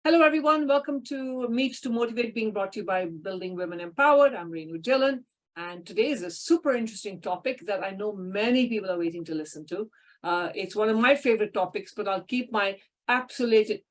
Hello, everyone. Welcome to Meet to Motivate, being brought to you by Building Women Empowered. I'm Renu Gillen, and today is a super interesting topic that I know many people are waiting to listen to. It's one of my favorite topics, but I'll keep my absolutely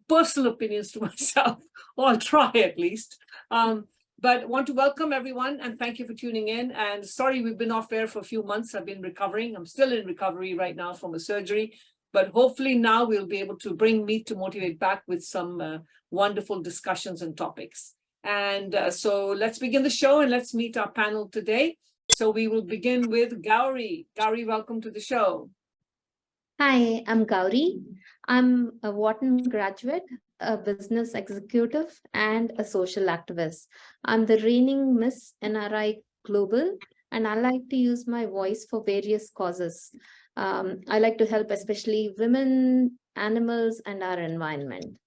personal opinions to myself, or I'll try at least. But want to welcome everyone and thank you for tuning in. And sorry, we've been off air for a few months. I've been recovering. I'm still in recovery right now from a surgery. But hopefully now we'll be able to bring Meet to Motivate back with some wonderful discussions and topics. And so let's begin the show and let's meet our panel today. So we will begin with Gauri. Gauri, welcome to the show. Hi, I'm Gauri. I'm a Wharton graduate, a business executive, and a social activist. I'm the reigning Miss NRI Global, and I like to use my voice for various causes. I like to help especially women, animals, and our environment.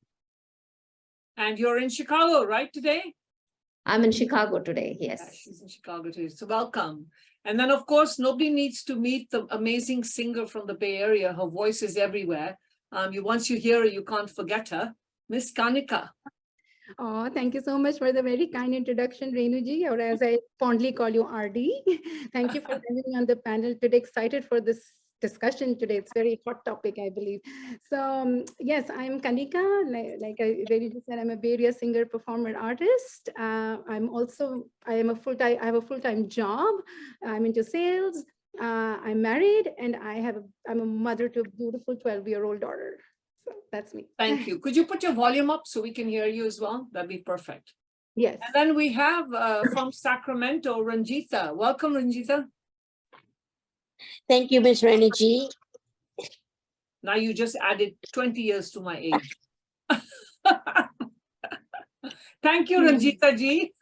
And you're in Chicago, right, today? I'm in Chicago today, yes. Yeah, she's in Chicago today, so welcome. And then, of course, nobody needs to meet the amazing singer from the Bay Area. Her voice is everywhere. Once you hear her, you can't forget her. Miss Kanika. Oh, thank you so much for the very kind introduction, Renuji, or as I fondly call you, RD. Thank you for having me on the panel today. Excited for this discussion today. It's a very hot topic, I believe. So yes, I'm Kanika. Like I already said, I'm a Bay Area singer, performer, artist. I have a full-time job. I'm into sales. I'm married, and I'm a mother to a beautiful 12-year-old daughter. So that's me. Thank you. Could you put your volume up so we can hear you as well? That'd be perfect. Yes. And then we have from Sacramento, Ranjitha. Welcome, Ranjitha. Thank you, Ms. Reniji. Now you just added 20 years to my age. Thank you, Ranjitha ji.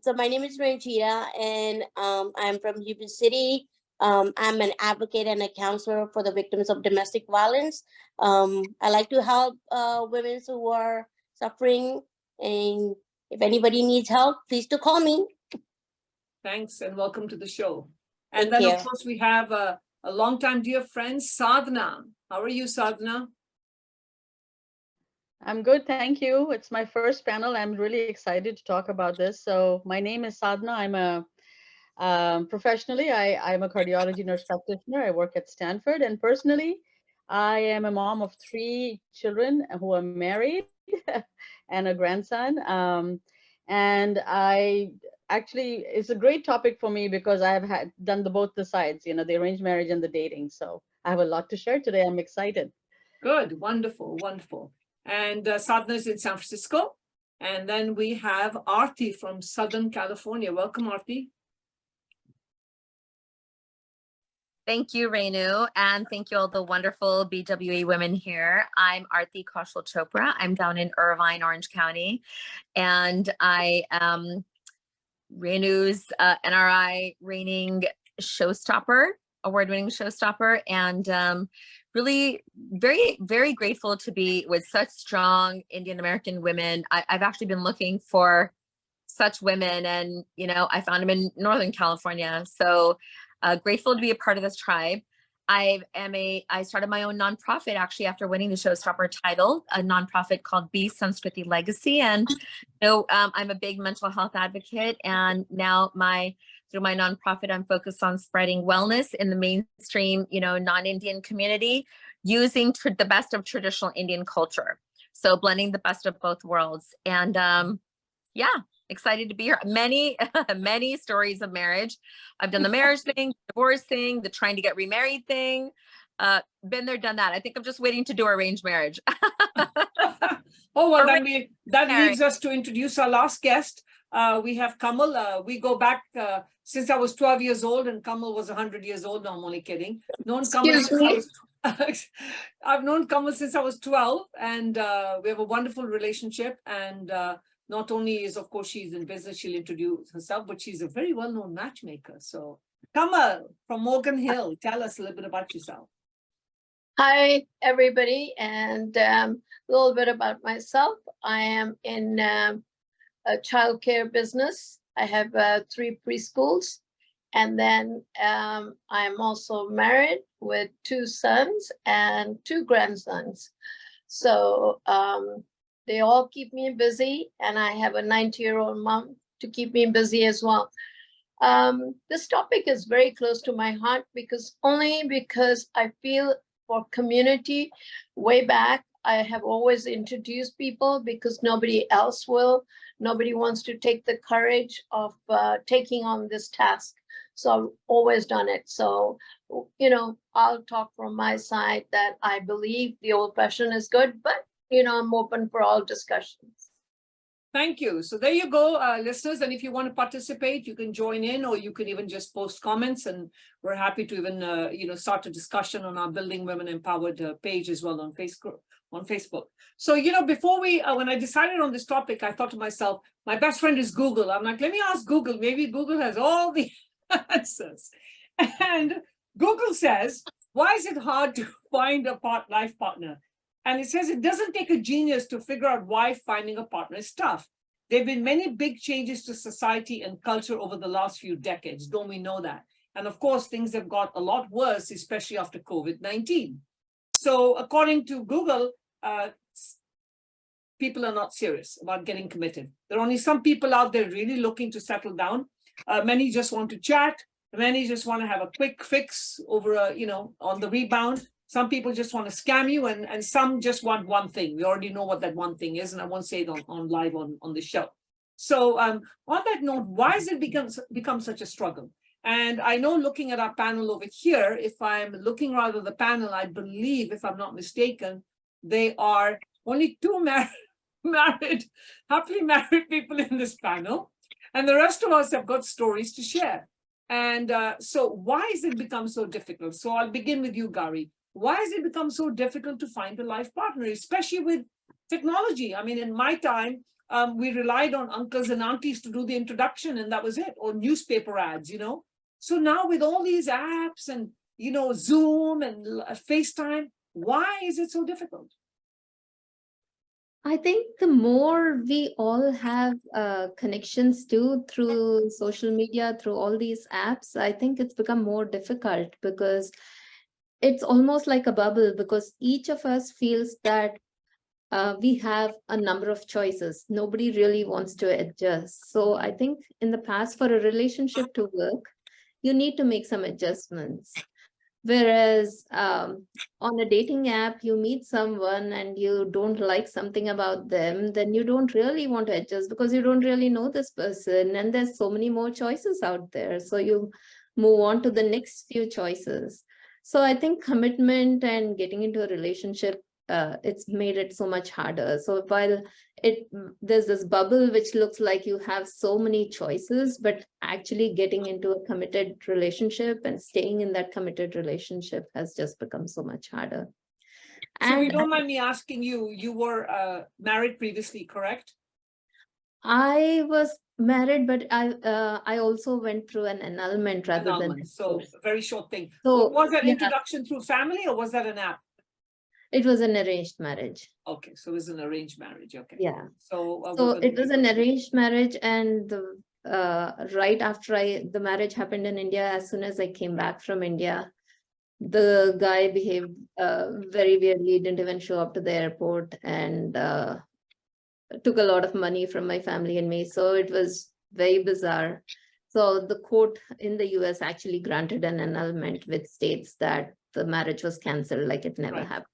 So my name is Ranjita, and I'm from Yuba City. I'm an advocate and a counselor for the victims of domestic violence. I like to help women who are suffering, and if anybody needs help, please do call me. Thanks and welcome to the show. And then, of course, we have a longtime dear friend, Sadhna. How are you, Sadhna? I'm good, thank you. It's my first panel. I'm really excited to talk about this. So my name is Sadhna. I'm a professionally, I'm a cardiology nurse practitioner. I work at Stanford, and personally, I am a mom of 3 children who are married and a grandson. And it's a great topic for me because I have done both the sides, the arranged marriage and the dating. So I have a lot to share today. I'm excited. Good, wonderful, wonderful. And Sadhna is in San Francisco. And then we have Aarti from Southern California. Welcome, Aarti. Thank you, Renu, and thank you all the wonderful BWA women here. I'm Aarti Kaushal Chopra. I'm down in Irvine, Orange County, and I am Renu's NRI reigning showstopper, award-winning showstopper, and really very, very grateful to be with such strong Indian American women. I've actually been looking for such women, and I found them in Northern California. So grateful to be a part of this tribe. I started my own nonprofit actually after winning the Showstopper title, a nonprofit called Be Sanskriti Legacy. And I'm a big mental health advocate, and now through my nonprofit, I'm focused on spreading wellness in the mainstream, non-Indian community, using the best of traditional Indian culture. So blending the best of both worlds. And yeah, excited to be here. Many, many stories of marriage. I've done the marriage thing, divorce thing, the trying to get remarried thing. Been there, done that. I think I'm just waiting to do arranged marriage. Oh, well, that leads us to introduce our last guest. We have Kamal. We go back since I was 12 years old and Kamal was 100 years old. No, I'm only kidding. I've known Kamal since I was 12, and we have a wonderful relationship. And not only is, of course, she's in business, she'll introduce herself, but she's a very well-known matchmaker. So Kamal from Morgan Hill, tell us a little bit about yourself. Hi, everybody, and a little bit about myself. I am in a childcare business. I have 3 preschools, And then I'm also married with 2 sons and 2 grandsons. So they all keep me busy, and I have a 90-year-old mom to keep me busy as well. This topic is very close to my heart because I feel for community way back, I have always introduced people because nobody else will. Nobody wants to take the courage of taking on this task. So I've always done it. So, I'll talk from my side that I believe the old fashioned is good, but, I'm open for all discussions. Thank you. So there you go, listeners. And if you want to participate, you can join in, or you can even just post comments. And we're happy to even, start a discussion on our Building Women Empowered page as well on Facebook. So, before when I decided on this topic, I thought to myself, my best friend is Google. I'm like, let me ask Google. Maybe Google has all the answers. And Google says, why is it hard to find a life partner? And it says it doesn't take a genius to figure out why finding a partner is tough. There have been many big changes to society and culture over the last few decades. Don't we know that? And of course, things have got a lot worse, especially after COVID-19. So according to Google, people are not serious about getting committed. There are only some people out there really looking to settle down. Many just want to chat. Many just want to have a quick fix over, on the rebound. Some people just want to scam you, and some just want one thing. We already know what that one thing is, and I won't say it on live on the show. So on that note, why has it become such a struggle? And I know, looking at our panel over here, if I'm looking rather the panel, I believe, if I'm not mistaken, they are only 2 happily married people in this panel, and the rest of us have got stories to share. And so why has it become so difficult? So I'll begin with you, Gauri. Why has it become so difficult to find a life partner, especially with technology? I mean, in my time, we relied on uncles and aunties to do the introduction, and that was it, or newspaper ads, So now with all these apps and, Zoom and FaceTime, why is it so difficult? I think the more we all have connections through social media, through all these apps, I think it's become more difficult because it's almost like a bubble, because each of us feels that we have a number of choices. Nobody really wants to adjust. So I think in the past, for a relationship to work, you need to make some adjustments. Whereas on a dating app, you meet someone and you don't like something about them, then you don't really want to adjust because you don't really know this person. And there's so many more choices out there. So you move on to the next few choices. So I think commitment and getting into a relationship, it's made it so much harder. So while there's this bubble which looks like you have so many choices, but actually getting into a committed relationship and staying in that committed relationship has just become so much harder. So if you don't mind me asking you, you were married previously, correct? I was married, but I also went through an annulment rather than. So a very short thing. So was that introduction through family, or was that an app? It was an arranged marriage. Okay, so it was an arranged marriage. Okay. Yeah. So it was an arranged marriage, and right after the marriage happened in India, as soon as I came back from India, the guy behaved very weirdly, didn't even show up to the airport, and took a lot of money from my family and me. So it was very bizarre. So the court in the US actually granted an annulment, which states that the marriage was canceled, like it never happened.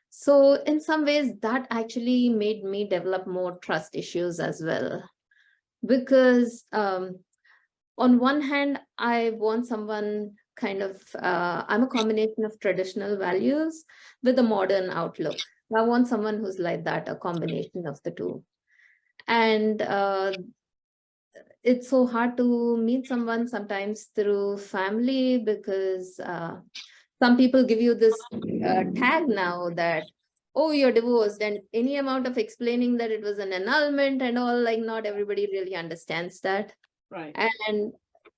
So in some ways, that actually made me develop more trust issues as well. Because on one hand, I want someone kind of, I'm a combination of traditional values with a modern outlook. I want someone who's like that, a combination of the two. And it's so hard to meet someone sometimes through family, because some people give you this tag now that, oh, you're divorced, and any amount of explaining that it was an annulment and all, like, not everybody really understands that. Right. And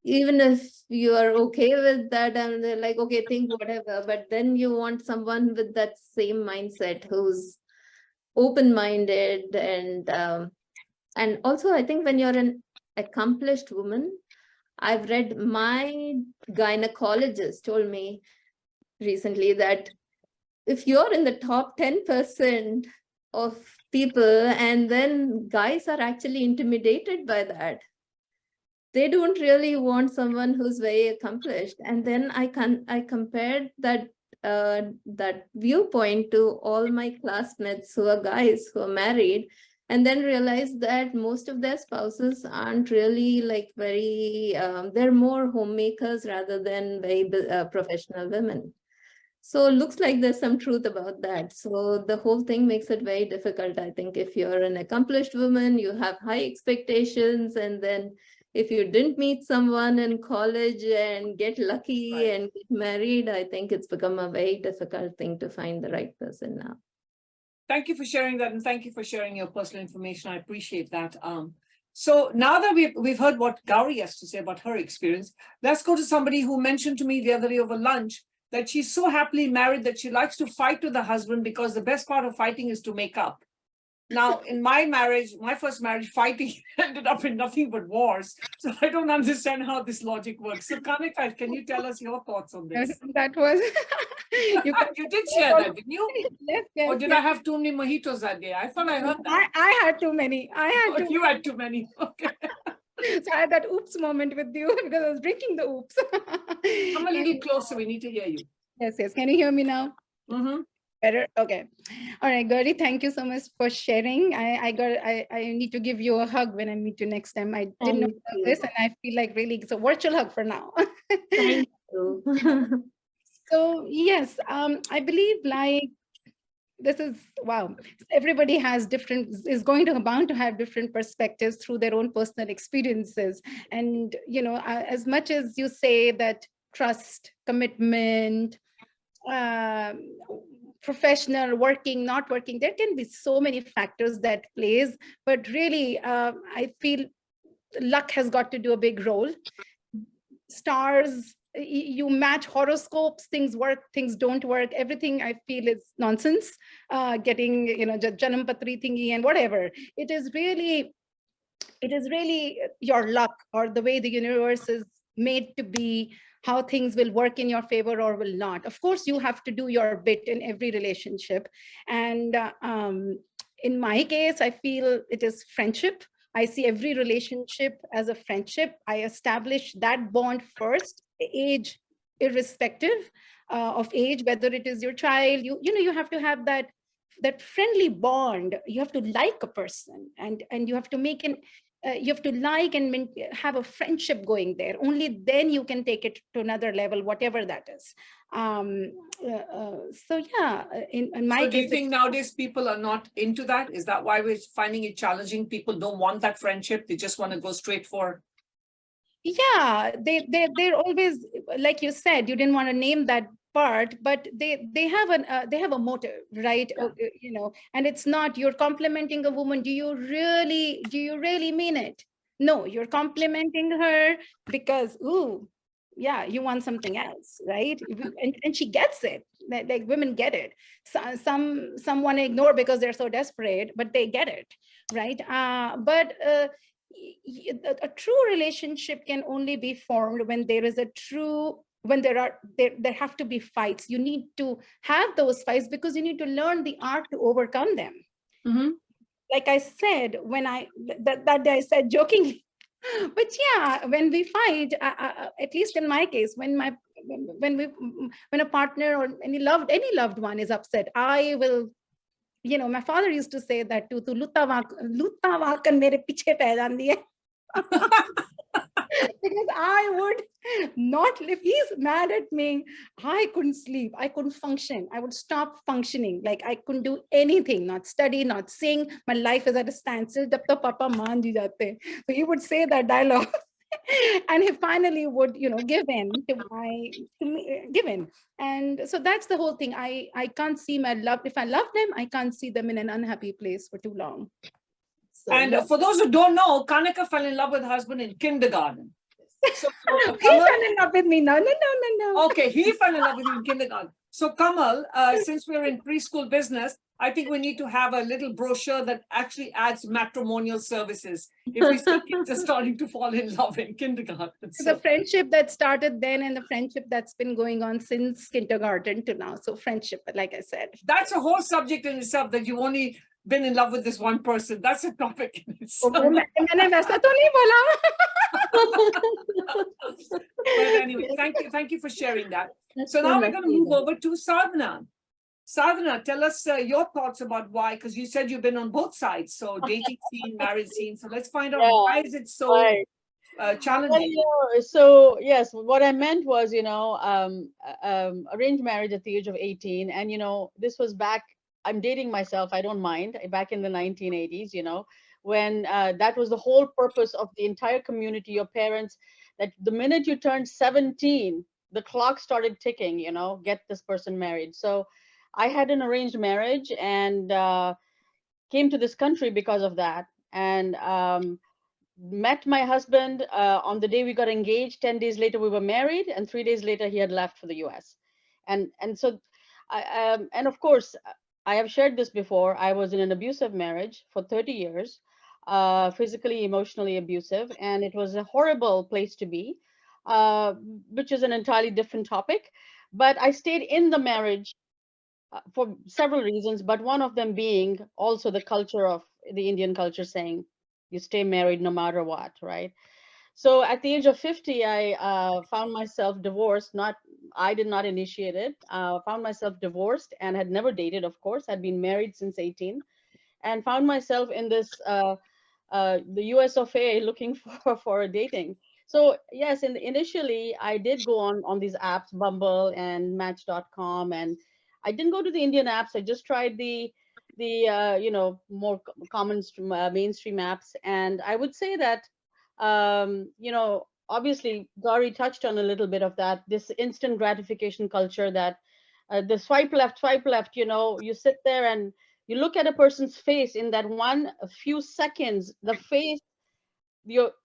even if you are okay with that, and they're like, okay, think whatever, but then you want someone with that same mindset who's open-minded. And also, I think when you're an accomplished woman, I've read, my gynecologist told me recently that if you're in the top 10% of people, and then guys are actually intimidated by that, they don't really want someone who's very accomplished. And then I compared that viewpoint to all my classmates who are guys who are married, and then realized that most of their spouses aren't really like very, they're more homemakers rather than very professional women. So it looks like there's some truth about that. So the whole thing makes it very difficult. I think if you're an accomplished woman, you have high expectations, and then if you didn't meet someone in college and get lucky Right. and get married, I think it's become a very difficult thing to find the right person now. Thank you for sharing that, and thank you for sharing your personal information. I appreciate that. So now that we've heard what Gauri has to say about her experience, let's go to somebody who mentioned to me the other day over lunch that she's so happily married that she likes to fight with the husband because the best part of fighting is to make up. Now, in my marriage, my first marriage, fighting ended up in nothing but wars. So I don't understand how this logic works. So Kanika, can you tell us your thoughts on this? That was You did share that, didn't you? Yes, yes, Or did I have too many mojitos that day? I thought I heard that. I had too many. Oh, you had too many. Okay. So I had that oops moment with you because I was drinking the oops. Come a little closer. We need to hear you. Yes, yes. Can you hear me now? Mm-hmm. Better? Okay. All right, Gauri, thank you so much for sharing. I need to give you a hug when I meet you next time. I didn't know Thank you. this, and I feel like really it's a virtual hug for now. Thank you. So yes, I believe like this is wow. Everybody has is going to bound to have different perspectives through their own personal experiences. And you know, as much as you say that trust, commitment, professional, working, not working, there can be so many factors that plays. But really, I feel luck has got to do a big role. Stars, you match horoscopes, things work, things don't work, everything I feel is nonsense. Getting, you know, janam patri thingy and whatever. It is really your luck or the way the universe is made to be, how things will work in your favor or will not. Of course, you have to do your bit in every relationship. And in my case, I feel it is friendship. I see every relationship as a friendship. I establish that bond first, age irrespective of age, whether it is your child, you know, you have to have that friendly bond. You have to like a person, and you have to make an you have to like and have a friendship going there. Only then you can take it to another level, whatever that is. So yeah, in my So do you case, think nowadays people are not into that? Is that why we're finding it challenging? People don't want that friendship. They just want to go straight for. yeah, they're always, like you said, you didn't want to name that part, but they have a motive, right? Yeah. You know, and it's not you're complimenting a woman. Do you really mean it? No, you're complimenting her because, ooh, yeah, you want something else, right? And she gets it. Like women get it. So, some want to ignore because they're so desperate, but they get it, right? But a true relationship can only be formed when there is a true, when there have to be fights. You need to have those fights because you need to learn the art to overcome them. Mm-hmm. Like I said, when that day I said jokingly, but yeah, when we fight, at least in my case, when a partner or any loved one is upset, I will, you know, my father used to say that too, lutta waakan mere piche peh jandi hai. Because I would not, if he's mad at me, I couldn't sleep, I couldn't function, I would stop functioning, like I couldn't do anything, not study, not sing, my life is at a standstill. Jab tak papa maan ji jate. So he would say that dialogue. And he finally would, you know, give in to me, give in. And so that's the whole thing. I can't see my love, if I love them, I can't see them in an unhappy place for too long. So, And for those who don't know, Kanika fell in love with her husband in kindergarten. So He Kamal, fell in love with me. No, no, no, no, no. okay, he fell in love with you in kindergarten. So Kamal, since we're in preschool business, I think we need to have a little brochure that actually adds matrimonial services. If we see kids are starting to fall in love in kindergarten. The So friendship that started then and the friendship that's been going on since kindergarten to now. So friendship, like I said. that's a whole subject in itself, that you've only been in love with this one person. That's a topic in itself. वो मैंने वैसा तो नहीं बोला. But anyway, thank you for sharing that. That's So so now we're going to lucky move then. over to Sadhana. Sadhana, tell us your thoughts about why, because you said you've been on both sides, so dating scene, marriage scene. So let's find out, Yeah, why is it so right. Well, challenging? so yes, what I meant was, arranged marriage at the age of 18. And, this was back, I'm dating myself, I don't mind, back in the 1980s, when that was the whole purpose of the entire community, your parents, that the minute you turned 17, the clock started ticking, get this person married. So I had an arranged marriage and came to this country because of that. And met my husband on the day we got engaged. 10 days later, we were married, and 3 days later, he had left for the US. And so, and of course, I have shared this before. I was in an abusive marriage for 30 years, physically, emotionally abusive, and it was a horrible place to be, which is an entirely different topic. But I stayed in the marriage for several reasons, but one of them being also the culture of the Indian culture saying you stay married no matter what, right? So at the age of 50, I found myself divorced. I did not initiate it. Found myself divorced and had never dated, of course. Had been married since 18, and found myself in this the US of A looking for a dating. So yes, initially I did go on these apps, Bumble and Match.com, and I didn't go to the Indian apps. I just tried the more common mainstream apps, and I would say that obviously Gauri touched on a little bit of that. This instant gratification culture that the swipe left, you sit there and you look at a person's face in that a few seconds, the face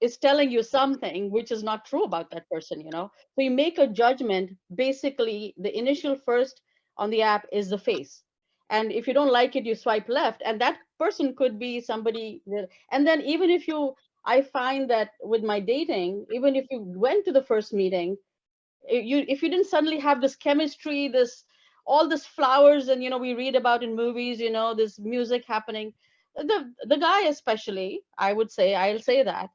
is telling you something which is not true about that person, So you make a judgment. Basically, the initial first on the app is the face. And if you don't like it, you swipe left. And that person could be somebody and then I find that with my dating, even if you went to the first meeting, if you didn't suddenly have this chemistry, all this flowers, and we read about in movies, this music happening, the guy especially, I'll say that,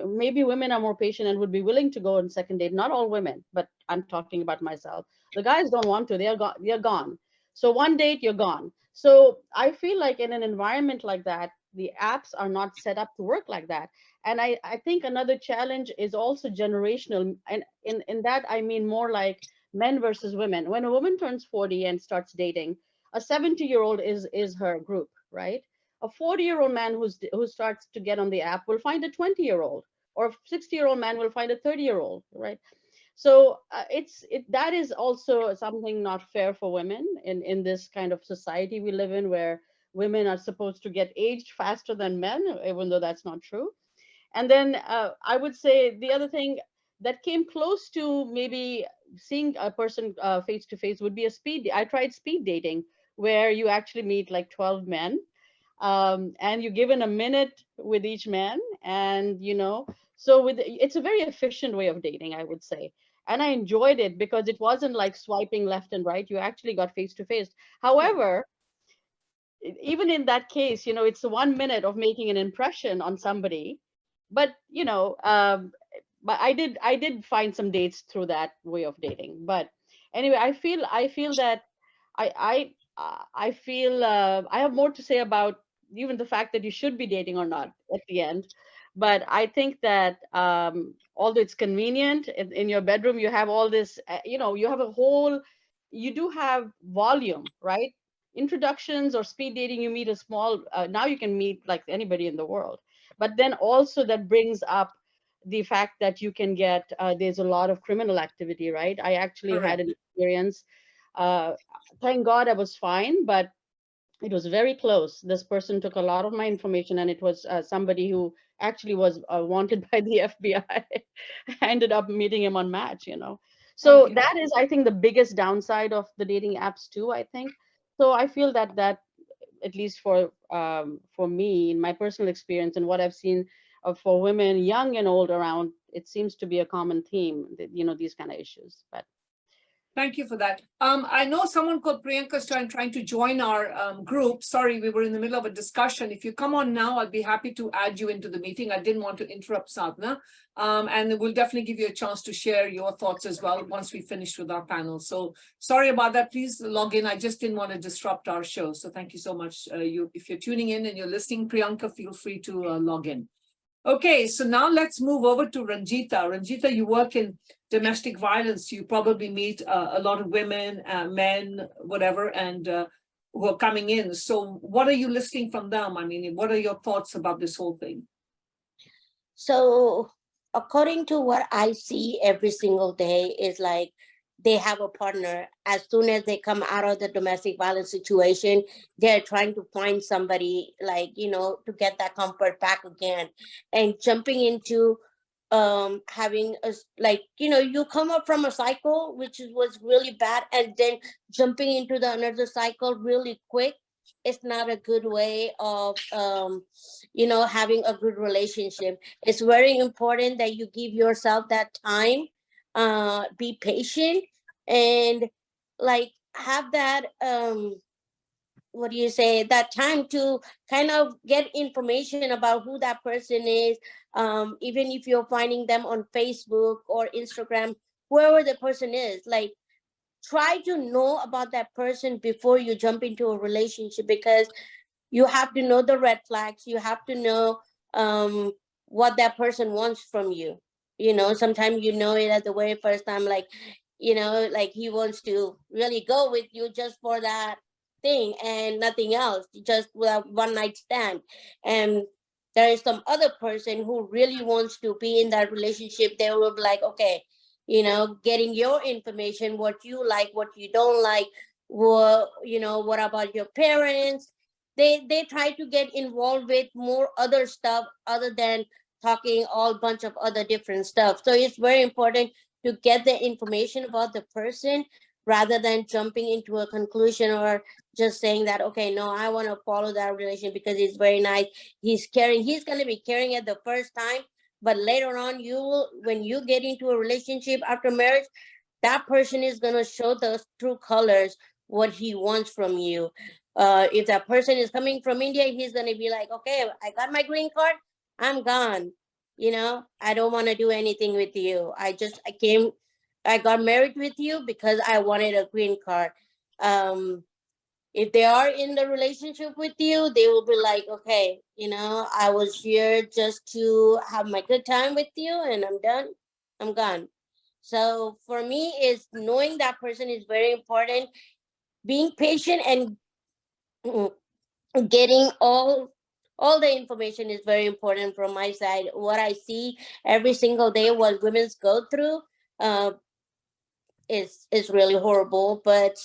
maybe women are more patient and would be willing to go on second date. Not all women, but I'm talking about myself. The guys don't want to. They're gone. So one date, you're gone. So I feel like in an environment like that, the apps are not set up to work like that. And I think another challenge is also generational. And in that, I mean more like men versus women. When a woman turns 40 and starts dating, a 70-year-old is her group, right? A 40-year-old man who starts to get on the app will find a 20-year-old, or a 60-year-old man will find a 30-year-old, right? So that is also something not fair for women in this kind of society we live in, where women are supposed to get aged faster than men, even though that's not true. And then I would say the other thing that came close to maybe seeing a person face to face would be I tried speed dating, where you actually meet like 12 men, and you're given a minute with each man. And, so it's a very efficient way of dating, I would say. And I enjoyed it because it wasn't like swiping left and right. You actually got face to face. However, even in that case, it's 1 minute of making an impression on somebody. But but I did find some dates through that way of dating. But anyway, I feel that I feel I have more to say about even the fact that you should be dating or not at the end. But I think that although it's convenient in your bedroom, you have all this, you have you do have volume, right? Introductions or speed dating, you meet a small, now you can meet like anybody in the world. But then also that brings up the fact that you can get, there's a lot of criminal activity, right? I actually had an experience. Thank God I was fine, but it was very close. This person took a lot of my information, and it was somebody who actually was wanted by the FBI. I ended up meeting him on Match, you know. So Okay. that is, I think, the biggest downside of the dating apps too, I think. So I feel that at least for me, in my personal experience and what I've seen for women, young and old around, it seems to be a common theme, that, you know, these kind of issues. But Thank you for that. I know someone called Priyanka is trying to join our group. Sorry, we were in the middle of a discussion. If you come on now, I'll be happy to add you into the meeting. I didn't want to interrupt Sadhna. And we'll definitely give you a chance to share your thoughts as well once we finish with our panel. So sorry about that. Please log in. I just didn't want to disrupt our show. So thank you so much. If you're tuning in and you're listening, Priyanka, feel free to log in. Okay, so now let's move over to Ranjita. Ranjita, you work in domestic violence. You probably meet a lot of women, men, whatever, and who are coming in. So what are you listening from them? I mean, what are your thoughts about this whole thing? So according to what I see every single day is like they have a partner. As soon as they come out of the domestic violence situation, they're trying to find somebody, like, you know, to get that comfort back again, and jumping into having a like, you know, you come up from a cycle was really bad, and then jumping into the another cycle really quick. It's not a good way of you know, having a good relationship. It's very important that you give yourself that time, be patient, and like have that what do you say, that time to kind of get information about who that person is. Even if you're finding them on Facebook or Instagram, whoever the person is, like, try to know about that person before you jump into a relationship, because you have to know the red flags. You have to know what that person wants from you. You know, sometimes you know it at the very first time, like, you know, like he wants to really go with you just for that thing and nothing else, just without one night stand. And there is some other person who really wants to be in that relationship. They will be like, okay, you know, getting your information, what you like, what you don't like, what, you know, what about your parents. They try to get involved with more other stuff other than talking all bunch of other different stuff. So it's very important to get the information about the person rather than jumping into a conclusion or just saying that, okay, no, I want to follow that relation because it's very nice. He's caring. He's going to be caring at the first time, but later on, you will, when you get into a relationship after marriage, that person is going to show the true colors, what he wants from you. If that person is coming from India, he's going to be like, okay, I got my green card, I'm gone. You know, I don't want to do anything with you. I got married with you because I wanted a green card. If they are in the relationship with you, they will be like, okay, you know, I was here just to have my good time with you, and I'm done, I'm gone. So for me, is knowing that person is very important. Being patient and getting all the information is very important from my side. What I see every single day, what women go through, uh, is really horrible. But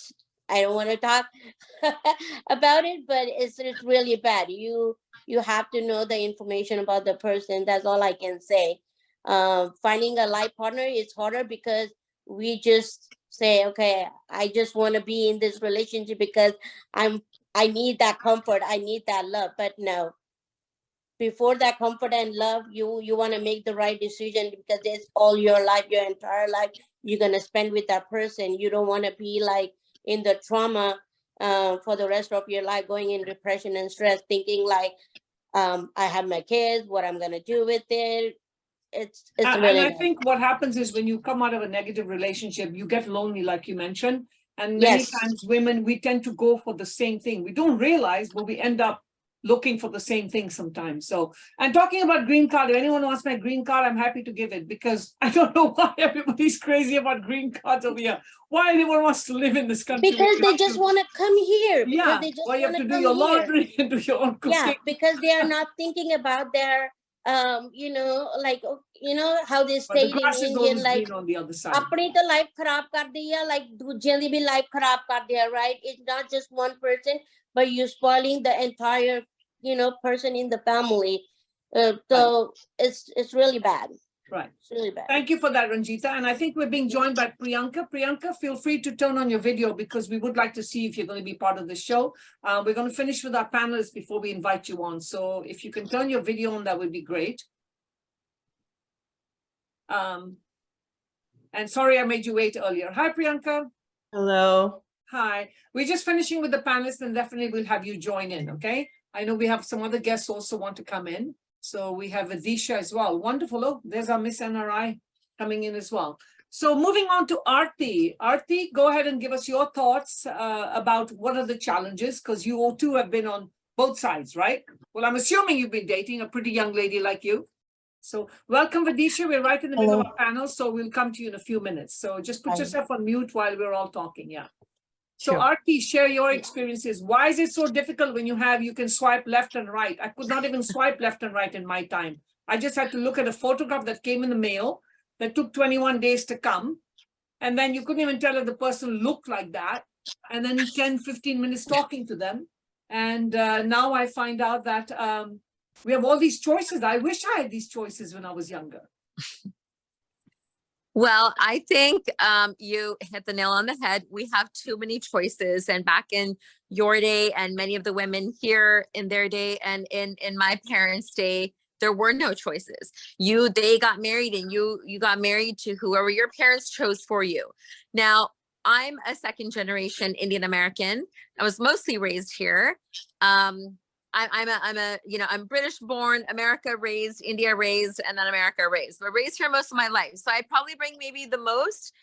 I don't want to talk about it. But it's really bad. You have to know the information about the person. That's all I can say. Finding a life partner is harder because we just say, okay, I just want to be in this relationship because I need that comfort, I need that love. But no, before that comfort and love, you want to make the right decision, because it's all your life, your entire life you're going to spend with that person. You don't want to be like in the trauma for the rest of your life, going in depression and stress, thinking like, I have my kids, what I'm going to do with it. It's And really I nice. think what happens is when you come out of a negative relationship, you get lonely, like you mentioned. And many Yes. times women, we tend to go for the same thing. We don't realize, but we end up looking for the same thing sometimes. So, and talking about green card, if anyone wants my green card, I'm happy to give it, because I don't know why everybody's crazy about green cards over here. Why anyone wants to live in this country? Because they just want to come here. Yeah, Because they just well, you have want to to do come your here. laundry and do your own cooking. Yeah, because they are not thinking about their you know, like, you know how they But the say it in grass is Indian, always like, green on the other side. ਆਪਣੀ ਤਾਂ life ਖਰਾਬ ਕਰਦੀ ਆ, like ਦੂਜਿਆਂ ਦੀ ਵੀ life ਖਰਾਬ ਕਰਦੇ ਆ, right? It's not just one person, but you're spoiling the entire, you know, person in the family. So it's really bad. Right. It's really bad. Thank you for that, Ranjita. And I think we're being joined by Priyanka. Priyanka, feel free to turn on your video because we would like to see if you're going to be part of the show. We're going to finish with our panelists before we invite you on. So if you can turn your video on, that would be great. And sorry I made you wait earlier. Hi, Priyanka. Hello. Hi. We're just finishing with the panelists and definitely we'll have you join in, okay? I know we have some other guests also want to come in. So we have Adisha as well. Wonderful. Oh, there's our Miss NRI coming in as well. So moving on to Aarti. Aarti, go ahead and give us your thoughts about what are the challenges, because you all too have been on both sides, right? Well, I'm assuming you've been dating a pretty young lady like you. So welcome, Vidisha. We're right in the middle of our panel, so we'll come to you in a few minutes. So just put yourself on mute while we're all talking, yeah. So Sure. Aarti, share your experiences. Why is it so difficult when you can swipe left and right? I could not even swipe left and right in my time. I just had to look at a photograph that came in the mail that took 21 days to come. And then you couldn't even tell if the person looked like that. And then 10, 15 minutes talking to them. And now I find out that we have all these choices. I wish I had these choices when I was younger. Well, I think you hit the nail on the head. We have too many choices. And back in your day and many of the women here in their day and in my parents' day, there were no choices. They got married and you got married to whoever your parents chose for you. Now, I'm a second generation Indian American. I was mostly raised here. I'm British born, America raised, India raised, and then America raised, but raised here most of my life. So I probably bring maybe the most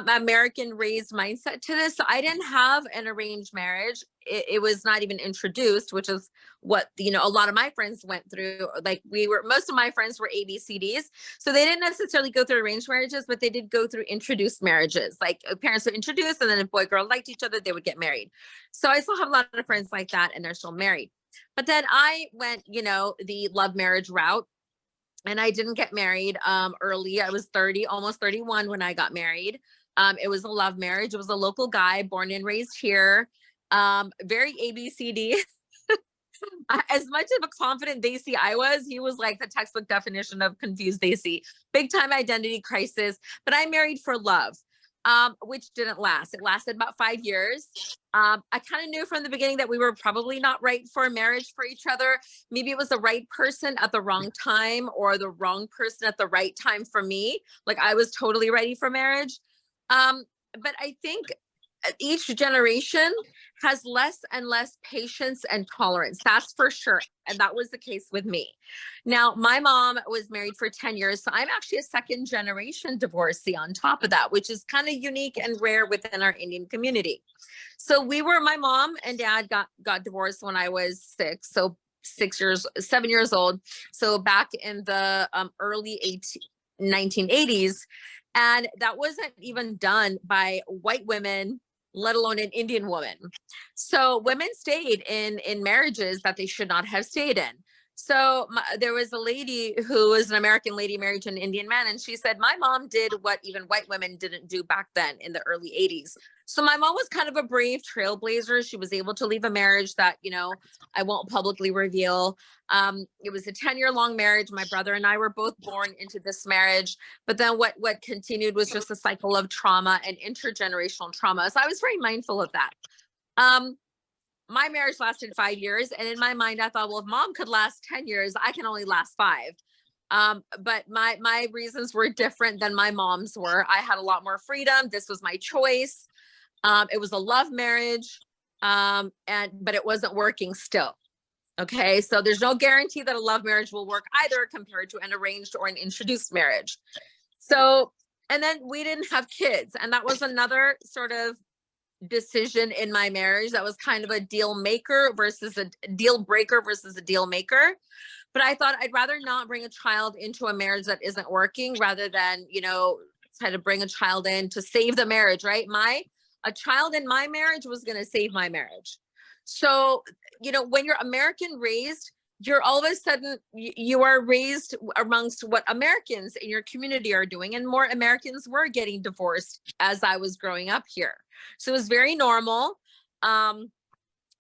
American raised mindset to this. So I didn't have an arranged marriage. It was not even introduced, which is what, a lot of my friends went through. Like most of my friends were ABCDs. So they didn't necessarily go through arranged marriages, but they did go through introduced marriages. Like parents would introduce, and then if boy, girl liked each other, they would get married. So I still have a lot of friends like that, and they're still married. But then I went, the love marriage route. And I didn't get married early. I was 30, almost 31 when I got married. It was a love marriage. It was a local guy, born and raised here. Very ABCD. As much of a confident Desi I was, he was like the textbook definition of confused Desi. Big time identity crisis. But I married for love, which didn't last. It lasted about 5 years. I kind of knew from the beginning that we were probably not right for marriage for each other. Maybe it was the right person at the wrong time, or the wrong person at the right time for me. Like I was totally ready for marriage. But I think each generation has less and less patience and tolerance. That's for sure. And that was the case with me. Now, my mom was married for 10 years. So I'm actually a second generation divorcee on top of that, which is kind of unique and rare within our Indian community. So my mom and dad got divorced when I was 6. So 7 years old. So back in the early 1980s. And that wasn't even done by white women, let alone an Indian woman. So women stayed in marriages that they should not have stayed in. So there was a lady who was an American lady married to an Indian man. And she said, my mom did what even white women didn't do back then in the early 80s. So my mom was kind of a brave trailblazer. She was able to leave a marriage that, I won't publicly reveal. It was a 10-year-long marriage. My brother and I were both born into this marriage. But then what continued was just a cycle of trauma and intergenerational trauma. So I was very mindful of that. My marriage lasted 5 years. And in my mind, I thought, well, if mom could last 10 years, I can only last 5. But my reasons were different than my mom's were. I had a lot more freedom. This was my choice. It was a love marriage, but it wasn't working still. Okay. So there's no guarantee that a love marriage will work either compared to an arranged or an introduced marriage. So, and then we didn't have kids. And that was another sort of decision in my marriage that was kind of a deal maker versus a deal breaker versus a deal maker. But I thought I'd rather not bring a child into a marriage that isn't working rather than, try to bring a child in to save the marriage, right? A child in my marriage was going to save my marriage. So, when you're American raised, you're all of a sudden, you are raised amongst what Americans in your community are doing. And more Americans were getting divorced as I was growing up here. So it was very normal.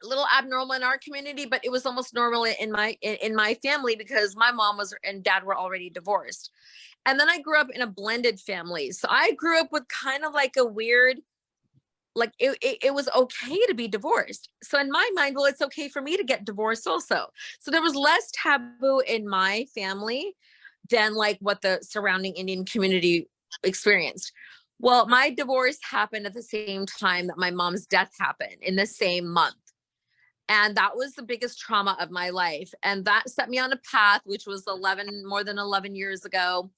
a little abnormal in our community, but it was almost normal in my family because my mom was and dad were already divorced. And then I grew up in a blended family. So I grew up with kind of like a weird, like it was okay to be divorced. So in my mind, well, it's okay for me to get divorced also. So there was less taboo in my family than like what the surrounding Indian community experienced. Well, my divorce happened at the same time that my mom's death happened in the same month. And that was the biggest trauma of my life. And that set me on a path, which was more than 11 years ago,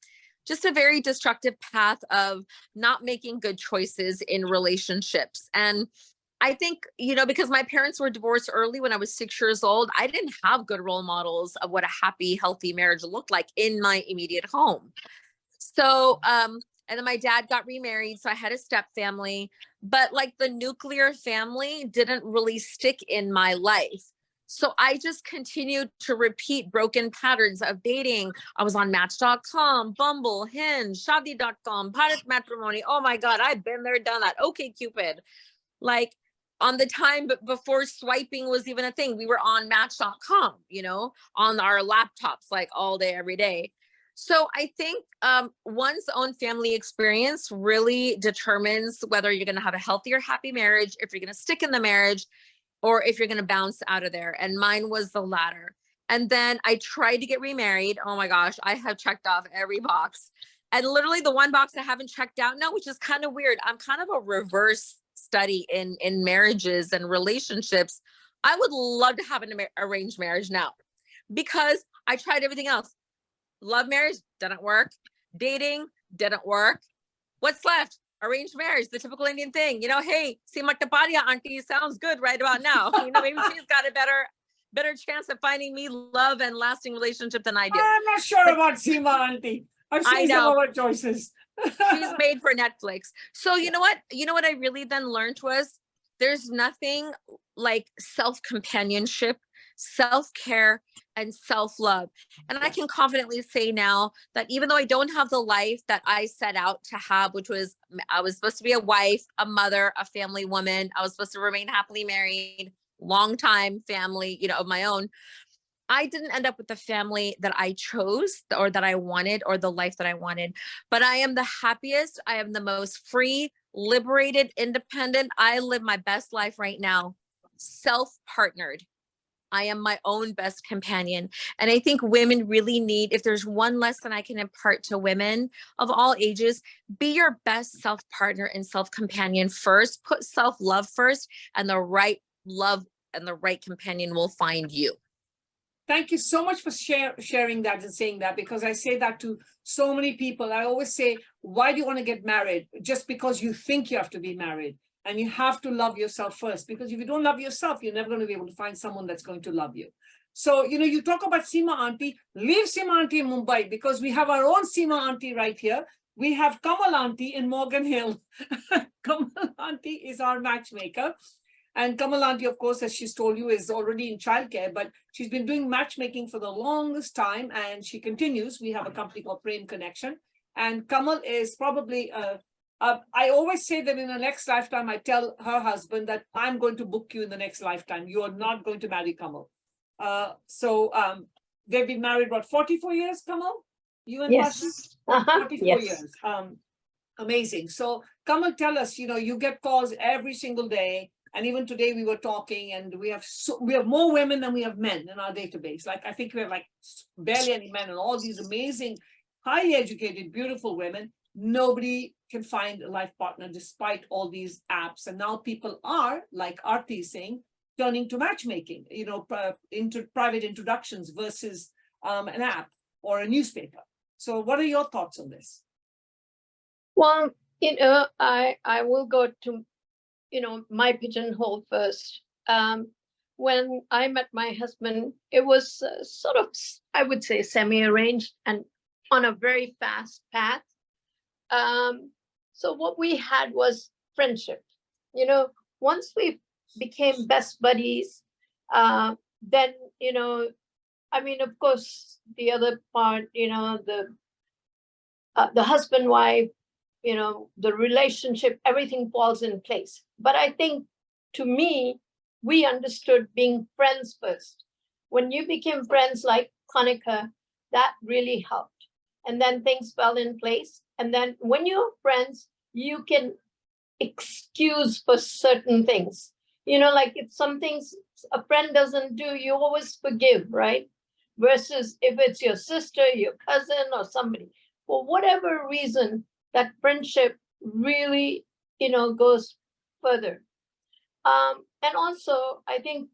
just a very destructive path of not making good choices in relationships. And I think, because my parents were divorced early when I was 6 years old, I didn't have good role models of what a happy, healthy marriage looked like in my immediate home. So, and then my dad got remarried. So I had a step family, but like the nuclear family didn't really stick in my life. So I just continued to repeat broken patterns of dating. I was on Match.com, Bumble, Hinge, Shadi.com, Pirate Matrimony. Oh my God, I've been there, done that. Okay, Cupid. Like on the time before swiping was even a thing, we were on Match.com, on our laptops, like all day, every day. So I think one's own family experience really determines whether you're going to have a healthy or happy marriage, if you're going to stick in the marriage, or if you're going to bounce out of there. And mine was the latter. And then I tried to get remarried. Oh my gosh, I have checked off every box. And literally the one box I haven't checked out now, which is kind of weird. I'm kind of a reverse study in marriages and relationships. I would love to have an arranged marriage now because I tried everything else. Love marriage didn't work. Dating didn't work. What's left? Arranged marriage, the typical Indian thing. Hey, see Mattapadia auntie sounds good right about now. Maybe she's got a better chance of finding me love and lasting relationship than I do. I'm not sure about Seema auntie. I've seen some of her choices. She's made for Netflix. So you know what I really then learned was there's nothing like self-companionship, self-care, and self-love. And I can confidently say now that even though I don't have the life that I set out to have, which was I was supposed to be a wife, a mother, a family woman, I was supposed to remain happily married, long time family, of my own. I didn't end up with the family that I chose or that I wanted or the life that I wanted, but I am the happiest. I am the most free, liberated, independent. I live my best life right now, self-partnered. I am my own best companion. And I think women really need, if there's one lesson I can impart to women of all ages, be your best self-partner and self-companion first, put self-love first, and the right love and the right companion will find you. Thank you so much for sharing that and saying that, because I say that to so many people. I always say, why do you want to get married? Just because you think you have to be married. And you have to love yourself first, because if you don't love yourself, you're never going to be able to find someone that's going to love you. So, you talk about Seema auntie, leave Seema auntie in Mumbai, because we have our own Seema auntie right here. We have Kamal auntie in Morgan Hill. Kamal auntie is our matchmaker. And Kamal auntie, of course, as she's told you, is already in childcare, but she's been doing matchmaking for the longest time, and she continues. We have a company called Prem Connection. And Kamal is probably I always say that in the next lifetime, I tell her husband that I'm going to book you in the next lifetime. You are not going to marry Kamal. So they've been married, what, 44 years, Kamal? You and Yes. 44 Yes. years. Amazing. So Kamal, tell us, you get calls every single day. And even today we were talking, and we have more women than we have men in our database. Like, I think we have like barely any men, and all these amazing, highly educated, beautiful women. Nobody can find a life partner despite all these apps. And now people are, like Aarti is saying, turning to matchmaking, into private introductions versus an app or a newspaper. So what are your thoughts on this? Well, I will go to, my pigeonhole first. When I met my husband, it was sort of, I would say, semi-arranged and on a very fast path. So what we had was friendship. Once we became best buddies, then, of course, the other part, the husband, wife, the relationship, everything falls in place. But I think, to me, we understood being friends first. When you became friends like Kanika, that really helped. And then things fell in place. And then when you're friends, you can excuse for certain things. You know, like if some things a friend doesn't do, you always forgive, right? Versus if it's your sister, your cousin, or somebody, for whatever reason, that friendship really, goes further. And also, I think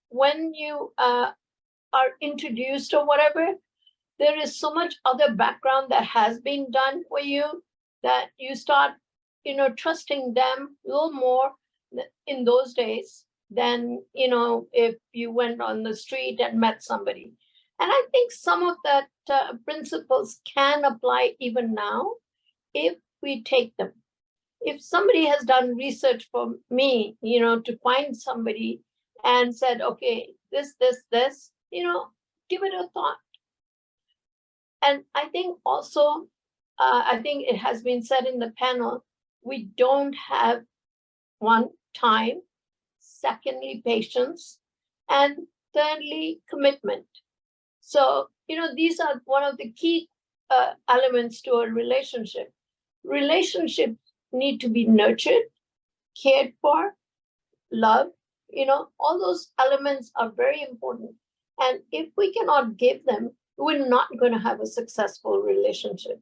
when you are introduced or whatever, there is so much other background that has been done for you that you start, trusting them a little more in those days than, if you went on the street and met somebody. And I think some of that principles can apply even now if we take them. If somebody has done research for me, to find somebody and said, okay, this, give it a thought. And I think also, I think it has been said in the panel, we don't have one, time, secondly, patience, and thirdly, commitment. So, these are one of the key elements to a relationship. Relationships need to be nurtured, cared for, loved, all those elements are very important. And if we cannot give them, we're not going to have a successful relationship.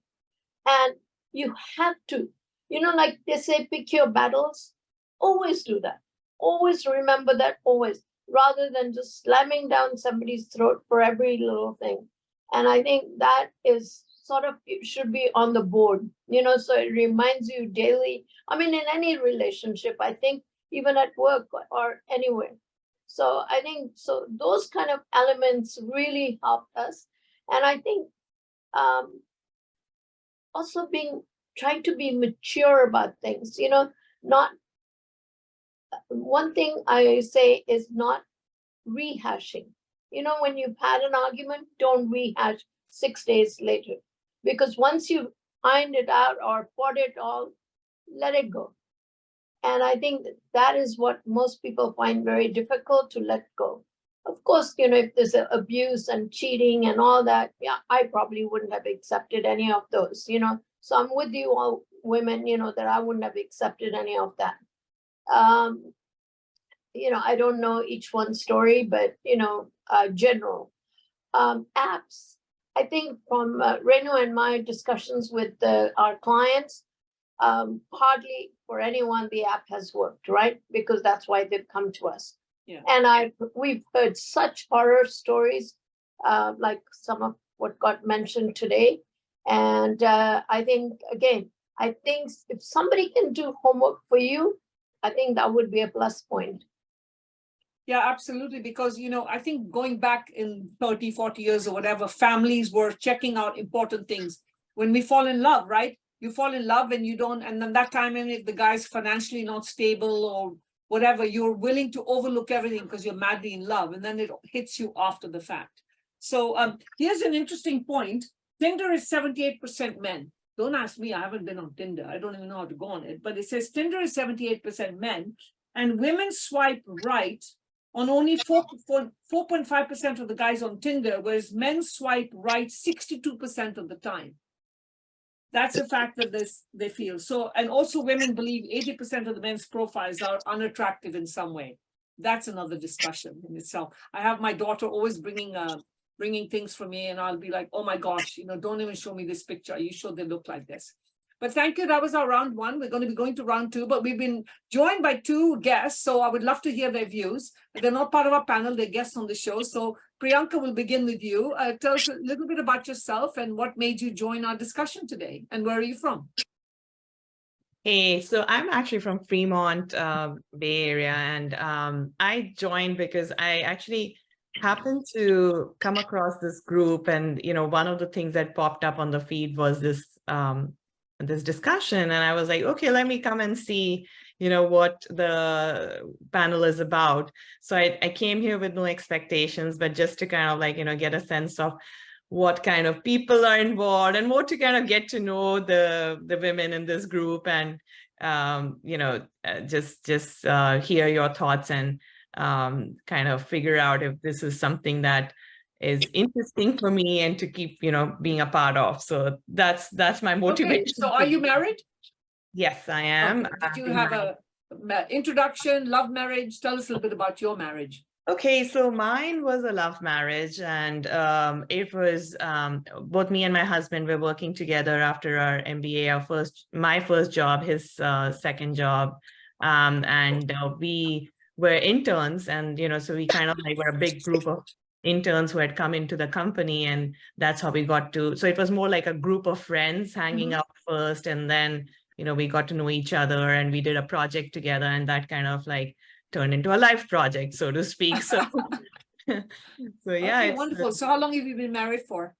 And you have to, like they say, pick your battles. Always do that. Always remember that, always, rather than just slamming down somebody's throat for every little thing. And I think that is sort of, it should be on the board, so it reminds you daily. I mean, in any relationship, I think, even at work or anywhere. So I think, so those kind of elements really help us. And I think also trying to be mature about things, not, one thing I say is not rehashing. When you've had an argument, don't rehash 6 days later, because once you ironed it out or fought it all, let it go. And I think that is what most people find very difficult, to let go. Of course, if there's abuse and cheating and all that, yeah, I probably wouldn't have accepted any of those, So I'm with you all women, that I wouldn't have accepted any of that. I don't know each one's story, but, general. Apps, I think from Renu and my discussions with our clients, hardly for anyone the app has worked, right? Because that's why they've come to us. Yeah. And we've heard such horror stories, like some of what got mentioned today. And I think, again, if somebody can do homework for you, I think that would be a plus point. Yeah, absolutely. Because, I think going back in 30, 40 years or whatever, families were checking out important things. When we fall in love, right? You fall in love and you don't, and then that time, and if the guy's financially not stable or whatever, you're willing to overlook everything because you're madly in love, and then it hits you after the fact. So here's an interesting point. Tinder is 78% men. Don't ask me, I haven't been on Tinder. I don't even know how to go on it, but it says Tinder is 78% men, and women swipe right on only 4.5% of the guys on Tinder, whereas men swipe right 62% of the time. That's a fact that they feel. So, and also women believe 80% of the men's profiles are unattractive in some way. That's another discussion in itself. I have my daughter always bringing things for me, and I'll be like, oh my gosh, don't even show me this picture. Are you sure they look like this? But thank you. That was our round one. We're going to be going to round two, but we've been joined by two guests. So I would love to hear their views. They're not part of our panel. They're guests on the show. So Priyanka, will begin with you. Tell us a little bit about yourself and what made you join our discussion today, and where are you from? Hey, so I'm actually from Fremont, Bay Area, and I joined because I actually happened to come across this group, and one of the things that popped up on the feed was this discussion, and I was like, okay, let me come and see what the panel is about. So I came here with no expectations, but just to kind of get a sense of what kind of people are involved and more to kind of get to know the women in this group, and just hear your thoughts and kind of figure out if this is something that is interesting for me and to keep, being a part of. So that's my motivation. Okay, so are you married? Yes, I am. Okay. Did you have a introduction, love marriage? Tell us a little bit about your marriage. Okay, so mine was a love marriage, and it was both me and my husband were working together after our MBA, my first job, his second job, and we were interns, and so we kind of like were a big group of interns who had come into the company, and that's how we got to. So it was more like a group of friends hanging out first, and then we got to know each other, and we did a project together, and that kind of like turned into a life project, so to speak. So, so yeah, Okay, it's wonderful. So how long have you been married for?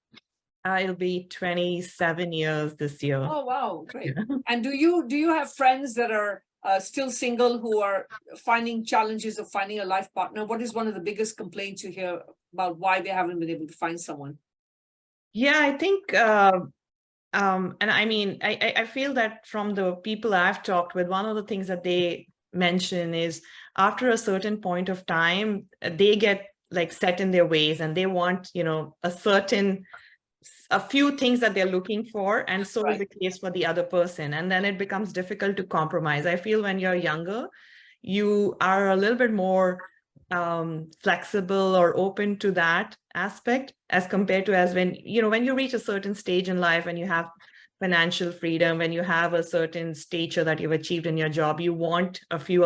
It'll be 27 years this year. Oh, wow, great. And do you have friends that are still single who are finding challenges of finding a life partner? What is one of the biggest complaints you hear about why they haven't been able to find someone? Yeah, I think, and I mean, I feel that from the people I've talked with, one of the things that they mention is after a certain point of time, they get like set in their ways, and they want, a few things that they're looking for, and so is the case for the other person, and then it becomes difficult to compromise. I feel when you're younger, you are a little bit more flexible or open to that aspect as compared to as when you reach a certain stage in life, when you have financial freedom, when you have a certain stature that you've achieved in your job, you want a few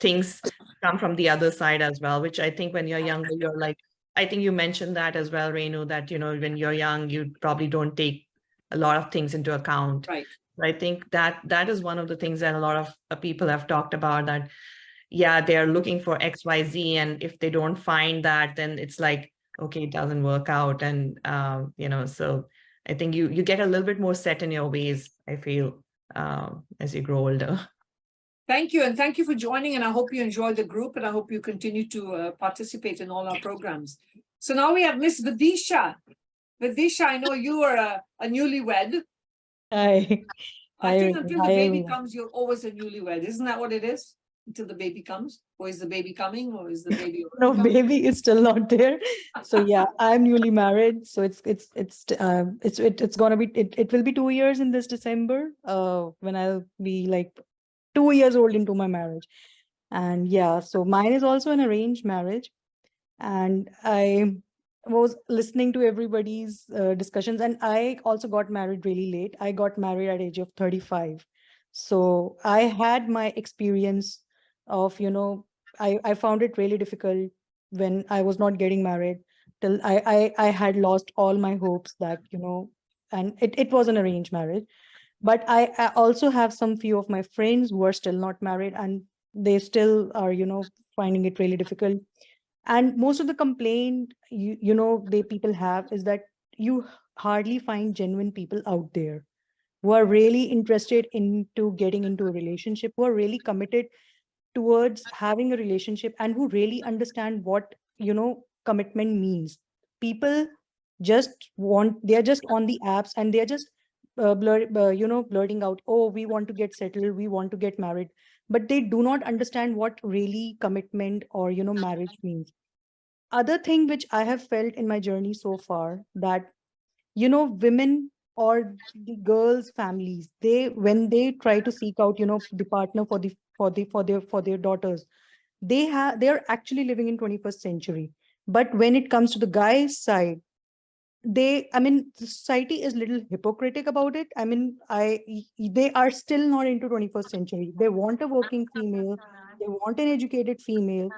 things come from the other side as well, which I think when you're younger, you're like, I think you mentioned that as well, Renu, that, when you're young, you probably don't take a lot of things into account. Right. I think that is one of the things that a lot of people have talked about, that, yeah, they're looking for XYZ, and if they don't find that, then it's like, okay, it doesn't work out. And, so I think you get a little bit more set in your ways, I feel, as you grow older. Thank you. And thank you for joining. And I hope you enjoy the group, and I hope you continue to participate in all our programs. So now we have Miss Vidisha. Vidisha, I know you are a newlywed. Hi. I think until the Hi, baby everyone. comes, you're always a newlywed. Isn't that what it is? Until the baby comes? Or is the baby coming? Or is the baby No, already coming? baby is still not there. So yeah, I'm newly married. So it's gonna be it will be 2 years in this December. When I'll be like 2 years old into my marriage. And yeah, so mine is also an arranged marriage. And I was listening to everybody's discussions, and I also got married really late. I got married at age of 35. So I had my experience of, I found it really difficult when I was not getting married, till I had lost all my hopes that, and it was an arranged marriage. But I also have some few of my friends who are still not married, and they still are, finding it really difficult. And most of the complaint they people have is that you hardly find genuine people out there who are really interested into getting into a relationship, who are really committed towards having a relationship, and who really understand what commitment means. People they're just on the apps, and they're just blurting out, oh, we want to get settled, we want to get married, but they do not understand what really commitment or marriage means. Other thing which I have felt in my journey so far, that women or the girls' families, they when they try to seek out the partner for their daughters, they're actually living in 21st century. But when it comes to the guys' side, the society is little hypocritic about it. They are still not into 21st century. They want a working female, they want an educated female,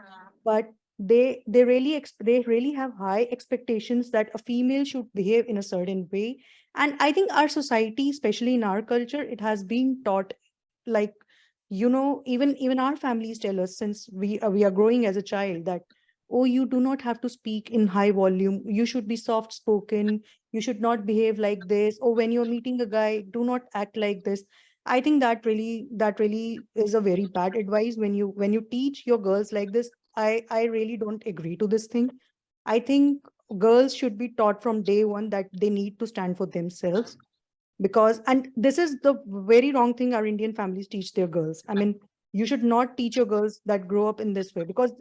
but they really have high expectations that a female should behave in a certain way. And I think our society, especially in our culture, it has been taught, like, even our families tell us since we are growing as a child, that, oh, you do not have to speak in high volume, you should be soft spoken, you should not behave like this, or when you're meeting a guy, do not act like this. I think that really is a very bad advice. When you teach your girls like this, I really don't agree to this thing. I think girls should be taught from day one that they need to stand for themselves. Because, and this is the very wrong thing our Indian families teach their girls. You should not teach your girls that grow up in this way, because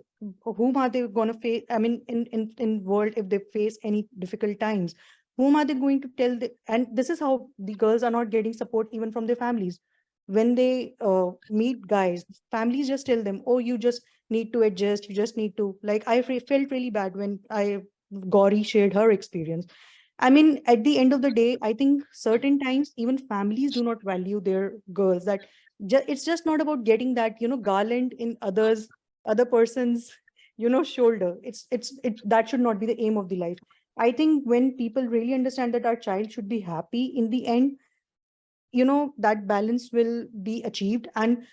whom are they going to face? I mean, in world, if they face any difficult times, whom are they going to tell? And this is how the girls are not getting support even from their families. When they meet guys, families just tell them, oh, you just need to adjust. You just need to, like, I felt really bad when Gauri shared her experience. I mean, at the end of the day, I think certain times even families do not value their girls. That it's just not about getting that, garland in other person's, shoulder. That should not be the aim of the life. I think when people really understand that our child should be happy in the end, that balance will be achieved. And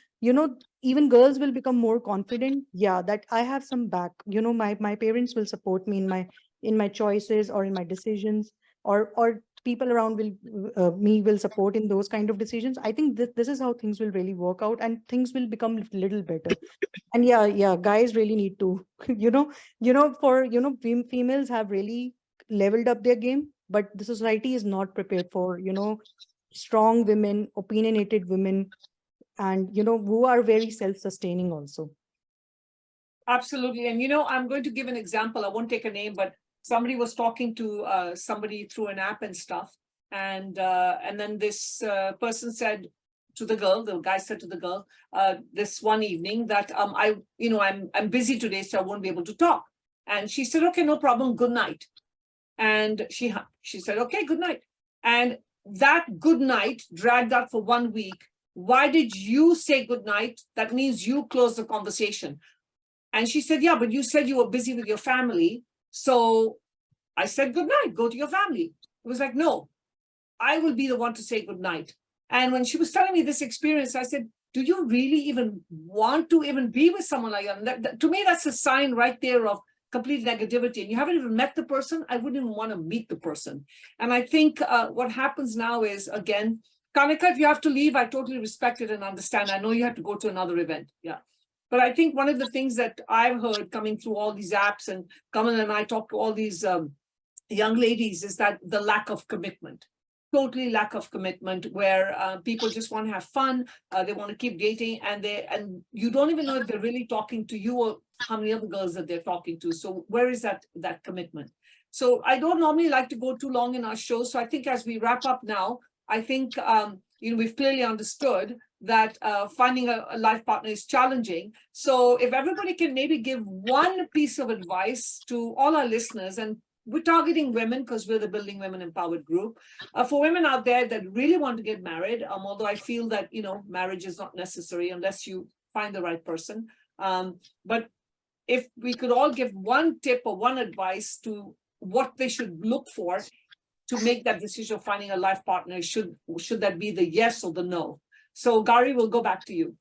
even girls will become more confident, yeah, that I have some back, my parents will support me in my choices or in my decisions, or people around me will support in those kind of decisions. I think this is how things will really work out, and things will become a little better. And yeah, guys really need to females have really leveled up their game, but the society is not prepared for strong women, opinionated women, and who are very self-sustaining also. Absolutely. And I'm going to give an example. I won't take a name, but somebody was talking to somebody through an app and stuff. And then this person said to the girl, the guy said to the girl, this one evening that I'm busy today, so I won't be able to talk. And she said, okay, no problem, good night. And she said, okay, good night. And that good night dragged out for 1 week. Why did you say good night? That means you closed the conversation. And she said, yeah, but you said you were busy with your family. So I said, good night, go to your family. It was like, no, I will be the one to say good night. And when she was telling me this experience, I said, do you really even want to even be with someone like that? To me, that's a sign right there of complete negativity. And you haven't even met the person. I wouldn't even want to meet the person. And I think what happens now is, again, Kanika, if you have to leave, I totally respect it and understand. I know you have to go to another event. Yeah. But I think one of the things that I've heard coming through all these apps, and Kamal and I talk to all these young ladies, is that the lack of commitment. Totally lack of commitment, where people just want to have fun, they want to keep dating, and you don't even know if they're really talking to you or how many other girls that they're talking to. So where is that commitment? So I don't normally like to go too long in our show. So I think as we wrap up now, I think we've clearly understood that finding a life partner is challenging. So if everybody can maybe give one piece of advice to all our listeners, and we're targeting women because we're the Building Women Empowered group, for women out there that really want to get married, although I feel that, marriage is not necessary unless you find the right person. But if we could all give one tip or one advice to what they should look for to make that decision of finding a life partner, should that be the yes or the no? So Gauri, we'll go back to you.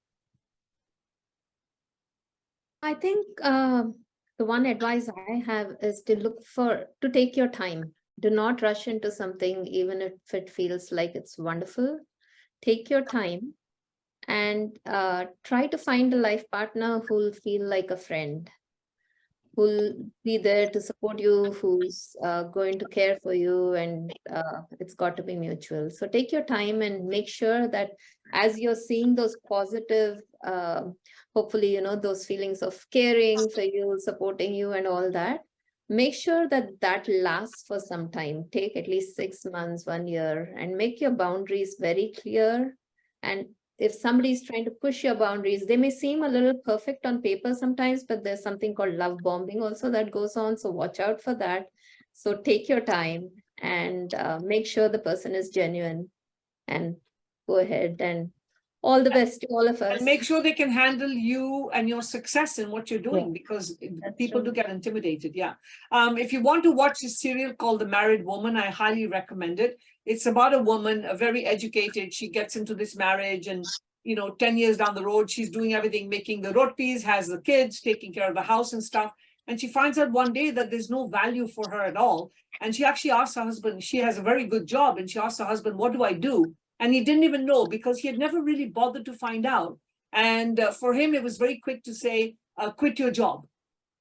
I think the one advice I have is to take your time. Do not rush into something, even if it feels like it's wonderful. Take your time and try to find a life partner who'll feel like a friend, who'll be there to support you, who's going to care for you, and it's got to be mutual. So take your time and make sure that as you're seeing those positive, hopefully, those feelings of caring for you, supporting you and all that, make sure that that lasts for some time. Take at least 6 months, 1 year, and make your boundaries very clear. And if somebody is trying to push your boundaries, they may seem a little perfect on paper sometimes, but there's something called love bombing also that goes on. So watch out for that. So take your time and make sure the person is genuine, and go ahead, and all the best to all of us. And make sure they can handle you and your success in what you're doing, because people do get intimidated. Yeah. If you want to watch a serial called The Married Woman, I highly recommend it. It's about a woman, very educated. She gets into this marriage, and 10 years down the road, she's doing everything, making the rotis, has the kids, taking care of the house and stuff. And she finds out one day that there's no value for her at all. And she actually asks her husband, she has a very good job, and she asks her husband, what do I do? And he didn't even know, because he had never really bothered to find out. And for him, it was very quick to say, quit your job.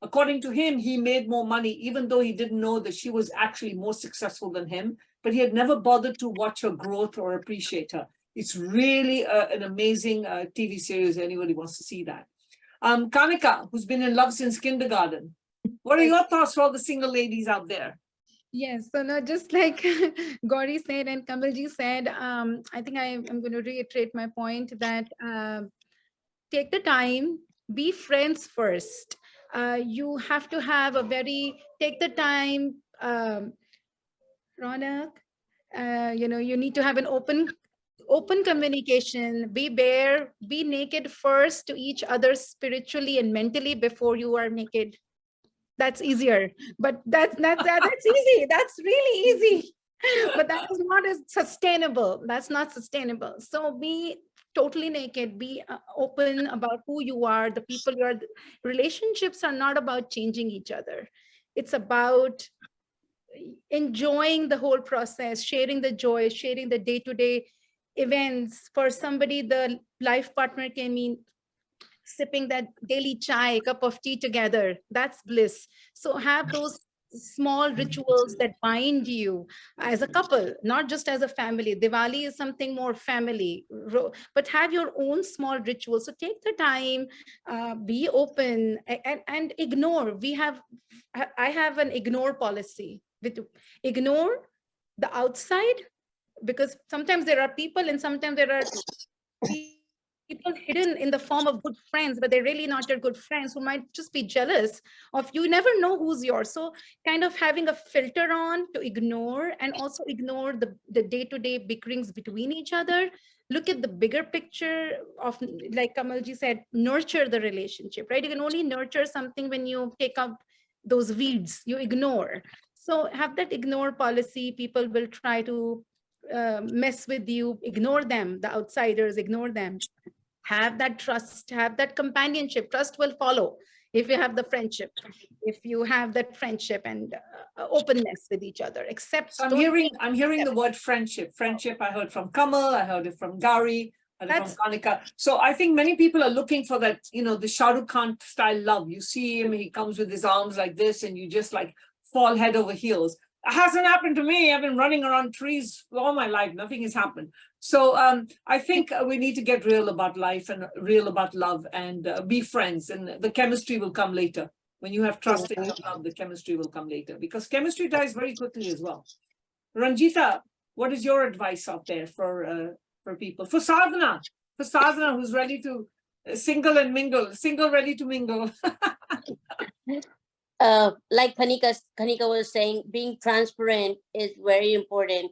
According to him, he made more money, even though he didn't know that she was actually more successful than him. But he had never bothered to watch her growth or appreciate her. It's really an amazing TV series. Anybody wants to see that. Kanika, who's been in love since kindergarten. What are your thoughts for all the single ladies out there? Yes, so no, just like Gauri said and Kamalji said, I think I'm going to reiterate my point that take the time, be friends first. You have to have a take the time, Ronak, you need to have an open communication, be bare, be naked first to each other spiritually and mentally before you are naked. That's easier, but that's easy. That's really easy. But that is not as sustainable. That's not sustainable. So be totally naked, be open about who you are, the people you are. Relationships are not about changing each other. It's about enjoying the whole process, sharing the joy, sharing the day-to-day events. For somebody, the life partner can mean sipping that daily chai, cup of tea together. That's bliss. So have those small rituals that bind you as a couple, not just as a family. Diwali is something more family, but have your own small rituals. So take the time, be open, and ignore. I have an ignore policy. Ignore the outside, because sometimes there are people and sometimes there are people hidden in the form of good friends, but they're really not your good friends, who might just be jealous of you. Never know who's yours. So kind of having a filter on to ignore, and also ignore the day-to-day bickerings between each other. Look at the bigger picture of, like Kamalji said, nurture the relationship, right? You can only nurture something when you take up those weeds you ignore. So have that ignore policy. People will try to mess with you, ignore them. The outsiders, ignore them. Have that trust, have that companionship. Trust will follow if you have the friendship, if you have that friendship and openness with each other. Except so I'm hearing the word friendship. Friendship, I heard from Kamal, I heard it from Gauri, I heard it from Kanika. So I think many people are looking for that, the Shah Rukh Khan style love. You see him, he comes with his arms like this, and you just like fall head over heels. It hasn't happened to me. I've been running around trees all my life. Nothing has happened. So I think we need to get real about life and real about love, and be friends, and the chemistry will come later. When you have trust and you love, the chemistry will come later, because chemistry dies very quickly as well. Ranjita, what is your advice out there for people? For Sadhana, who's ready to single and mingle, single ready to mingle. Like Kanika was saying, being transparent is very important.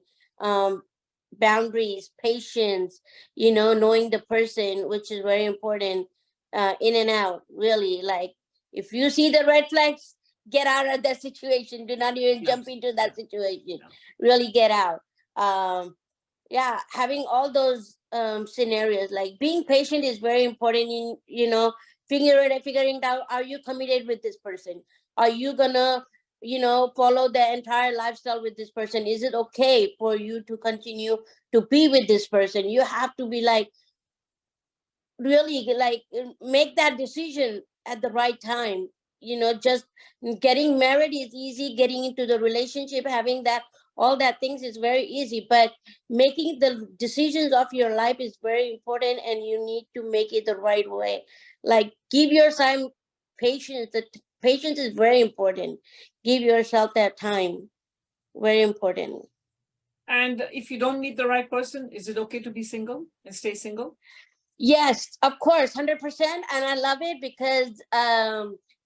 Boundaries, patience, knowing the person, which is very important. In and out, really. Like, if you see the red flags, get out of that situation. Do not even jump into that situation. Really get out. Yeah, having all those scenarios, like being patient is very important in, figuring out, are you committed with this person? Are you gonna, follow the entire lifestyle with this person? Is it okay for you to continue to be with this person? You have to be like, really like, make that decision at the right time. Just getting married is easy. Getting into the relationship, having that, all that things is very easy, but making the decisions of your life is very important, and you need to make it the right way. Like, give yourself patience. Patience is very important. Give yourself that time. Very important. And if you don't meet the right person, is it okay to be single and stay single? Yes, of course, 100%. And I love it because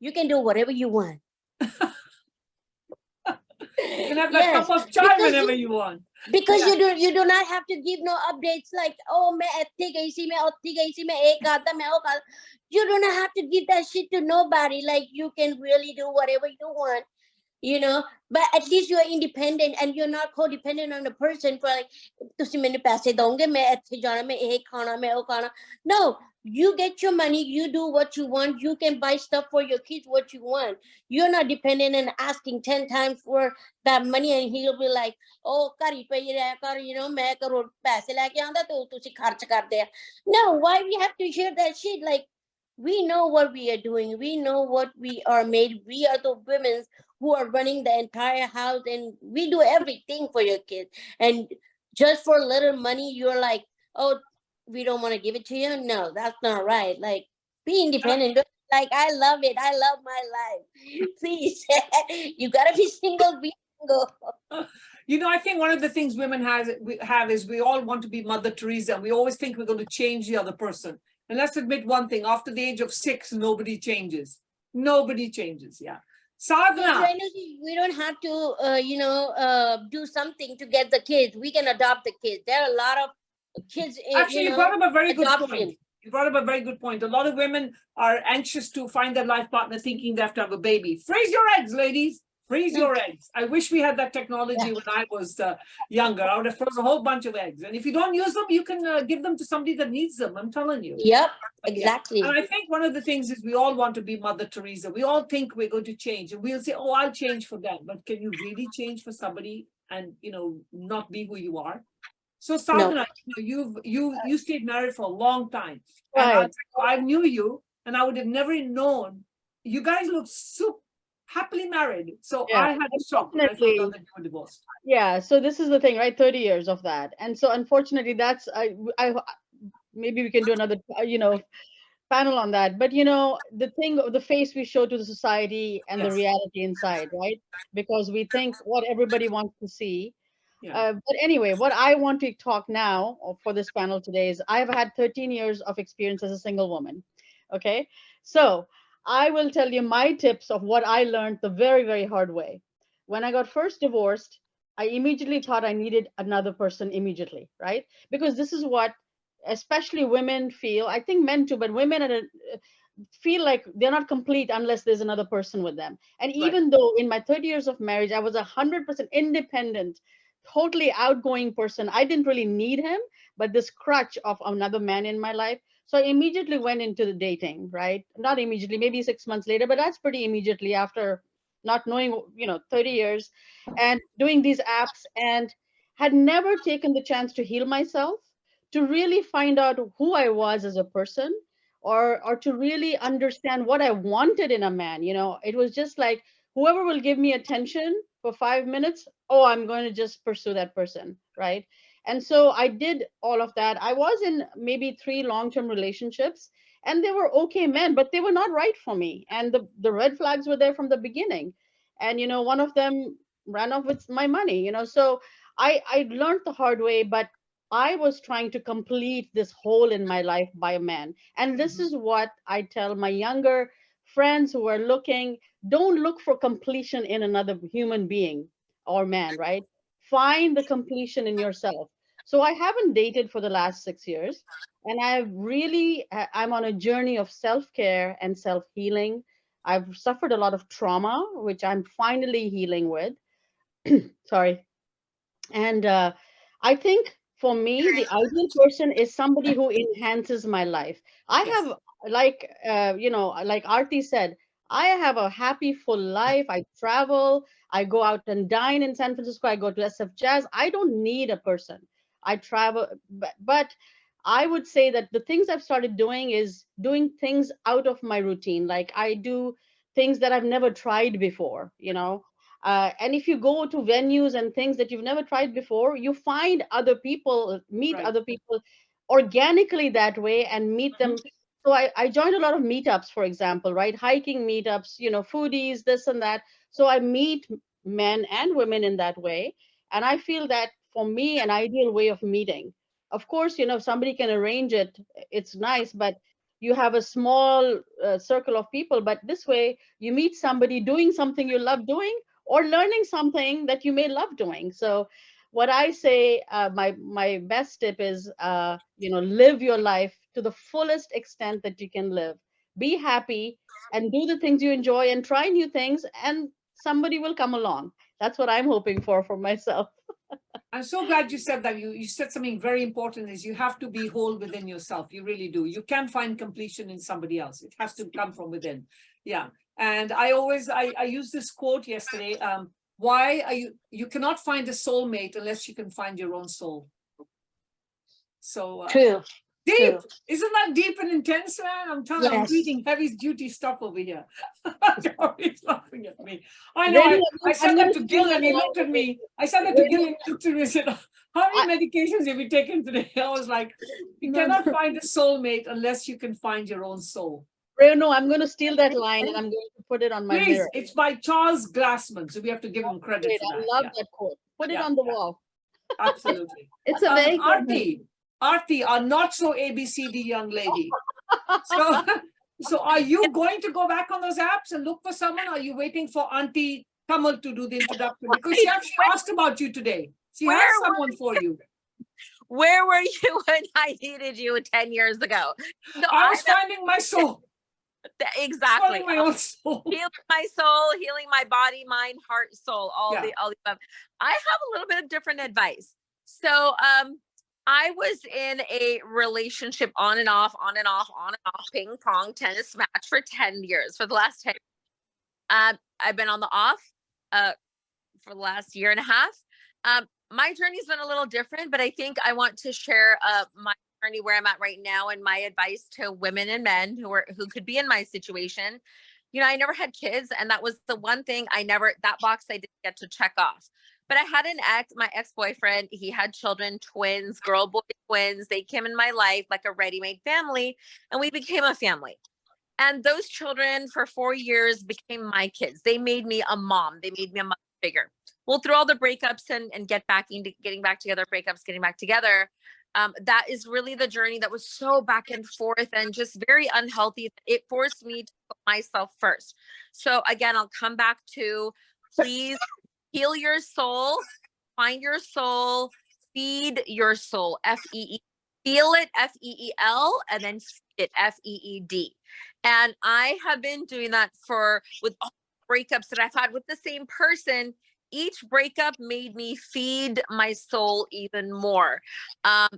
you can do whatever you want. You can have that cup of chai whenever you want. Because you do not have to give no updates like, oh, you do not have to give that shit to nobody. Like, you can really do whatever you want, but at least you are independent, and you're not codependent on the person for like, no, you get your money, you do what you want, you can buy stuff for your kids what you want. You're not dependent and asking 10 times for that money, and he'll be like, oh, no, why we have to hear that shit? Like, we know what we are doing, we know what we are made. We are the women who are running the entire house, and we do everything for your kids. And just for little money, you're like oh, we don't want to give it to you. No, that's not right. Like, be independent. Like, I love it. I love my life. Please, you gotta be single. Be single. You know, I think one of the things women have is we all want to be Mother Teresa. We always think we're going to change the other person. And let's admit one thing: after the age of 6, nobody changes. Nobody changes. Yeah. Sadhana. We don't have to, do something to get the kids. We can adopt the kids. There are a lot of kids. Actually, you brought up a very good adoption. point. You brought up a very good point. A lot of women are anxious to find their life partner, thinking they have to have a baby. Freeze your eggs, ladies. Freeze your eggs. I wish we had that technology when I was younger. I would have frozen a whole bunch of eggs. And if you don't use them, you can give them to somebody that needs them. I'm telling you. Yep, exactly. Yeah. And I think one of the things is we all want to be Mother Teresa. We all think we're going to change, and we'll say, "Oh, I'll change for them." But can you really change for somebody and not be who you are? So Sadhana, you stayed married for a long time, and I knew you, and I would have never known. You guys look so happily married. So I had a shock when I found out that you were divorced. Yeah. So this is the thing, right? 30 years of that. And so unfortunately, that's, maybe we can do another, panel on that. But, the thing, the face we show to the society and the reality inside, right? Because we think what everybody wants to see. Yeah. But anyway, what I want to talk now for this panel today is I've had 13 years of experience as a single woman. Okay. So I will tell you my tips of what I learned the very, very hard way. When I got first divorced, I immediately thought I needed another person immediately, right? Because this is what especially women feel. I think men too, but women feel like they're not complete unless there's another person with them. And even though in my 30 years of marriage, I was 100% independent, totally outgoing person, I didn't really need him, but this crutch of another man in my life. So I immediately went into the dating, right? Not immediately, maybe 6 months later, but that's pretty immediately after not knowing, 30 years and doing these apps, and had never taken the chance to heal myself, to really find out who I was as a person, or to really understand what I wanted in a man. It was just like, whoever will give me attention for 5 minutes, oh, I'm going to just pursue that person, right? And so I did all of that. I was in maybe 3 long-term relationships, and they were okay men, but they were not right for me. And the red flags were there from the beginning. And, one of them ran off with my money, so I learned the hard way, but I was trying to complete this hole in my life by a man. And this is what I tell my younger friends who are looking: don't look for completion in another human being or man, right? Find the completion in yourself. So I haven't dated for the last 6 years, and I'm on a journey of self-care and self-healing. I've suffered a lot of trauma, which I'm finally healing with. Sorry. And I think for me, the ideal person is somebody who enhances my life. I have, like, like Aarti said, I have a happy, full life. I travel, I go out and dine in San Francisco, I go to SF Jazz. I don't need a person. I travel, but I would say that the things I've started doing is doing things out of my routine. Like, I do things that I've never tried before, and if you go to venues and things that you've never tried before, you find other people, meet other people organically that way, and meet them. So I joined a lot of meetups, for example, right? Hiking meetups, foodies, this and that. So I meet men and women in that way. And I feel that for me, an ideal way of meeting. Of course, if somebody can arrange it, it's nice, but you have a small circle of people. But this way, you meet somebody doing something you love doing, or learning something that you may love doing. So what I say, my best tip is, live your life to the fullest extent that you can live. Be happy and do the things you enjoy and try new things, and somebody will come along. That's what I'm hoping for myself. I'm so glad you said that. You said something very important, is you have to be whole within yourself. You really do. You can't find completion in somebody else. It has to come from within. Yeah. And I used this quote yesterday. Why are you cannot find a soulmate unless you can find your own soul. So true. Deep, True. isn't that deep and intense, man? I'm telling you, I'm Yes. reading heavy duty stuff over here. He's laughing at me. I know. Renu, I said I'm that gonna to steal Gil, and that he line looked at of me. Renu. I said that to Renu, Gil, and he looked at me and said, "How many medications have you taken today?" I was like, "You No, cannot no. find a soulmate unless you can find your own soul." Renu, I'm gonna steal that line and I'm going to put it on my Please, mirror. it's by Charles Glassman, so we have to give him credit Great, for I that. love Yeah, that quote. Put it Yeah, on the yeah. wall. absolutely. It's a very good one. Aarti, our not so ABCD young lady. So, so are you going to go back on those apps and look for someone? Or are you waiting for Auntie Kamal to do the introduction? Because she actually asked about you today. She has Where someone for you. Where were you when I needed you 10 years ago? So I was finding my soul, exactly. finding my own soul. Healing my soul, healing my body, mind, heart, soul, all Yeah. the above. I have a little bit of different advice. So I was in a relationship on and off, ping pong tennis match for 10 years, for the last 10 years. I've been on the off for the last year and a half. My journey's been a little different, but I think I want to share my journey where I'm at right now and my advice to women and men who could be in my situation. You know, I never had kids, and that was the one thing that box I didn't get to check off. But I had my ex-boyfriend, he had children, twins, girl, boy twins. They came in my life like a ready-made family, and we became a family. And those children for 4 years became my kids. They made me a mom. They made me a mother figure. Well, through all the breakups and getting back together, breakups, getting back together, that is really the journey that was so back and forth and just very unhealthy. It forced me to put myself first. So again, I'll come back to, please heal your soul, find your soul, feed your soul, F-E-E. Feel it, F-E-E-L, and then feed it, F-E-E-D. And I have been doing that with all the breakups that I've had with the same person. Each breakup made me feed my soul even more,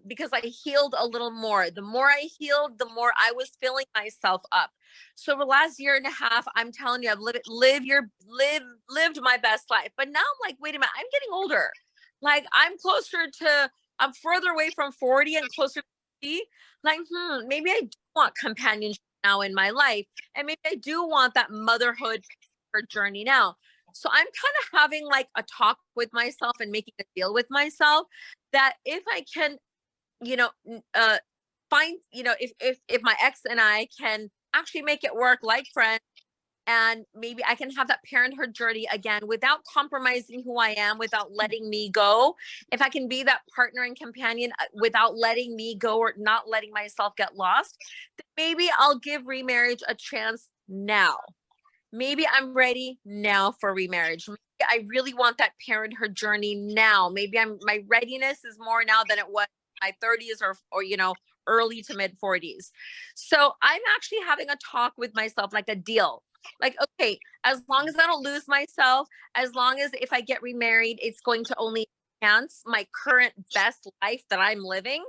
because I healed a little more. The more I healed, the more I was filling myself up. So the last year and a half, I'm telling you, I've lived my best life. But now I'm like, wait a minute, I'm getting older. Like I'm further away from 40 and closer to 50. Like, maybe I do want companionship now in my life. And maybe I do want that motherhood journey now. So I'm kind of having like a talk with myself and making a deal with myself that if I can, find, if my ex and I can actually make it work like friends, and maybe I can have that parenthood journey again without compromising who I am, without letting me go. If I can be that partner and companion without letting me go or not letting myself get lost, then maybe I'll give remarriage a chance now. Maybe I'm ready now for remarriage. Maybe I really want that parenthood journey now. Maybe my readiness is more now than it was in my 30s or early to mid 40s. So I'm actually having a talk with myself, like a deal. Like, okay, as long as I don't lose myself, as long as if I get remarried, it's going to only enhance my current best life that I'm living,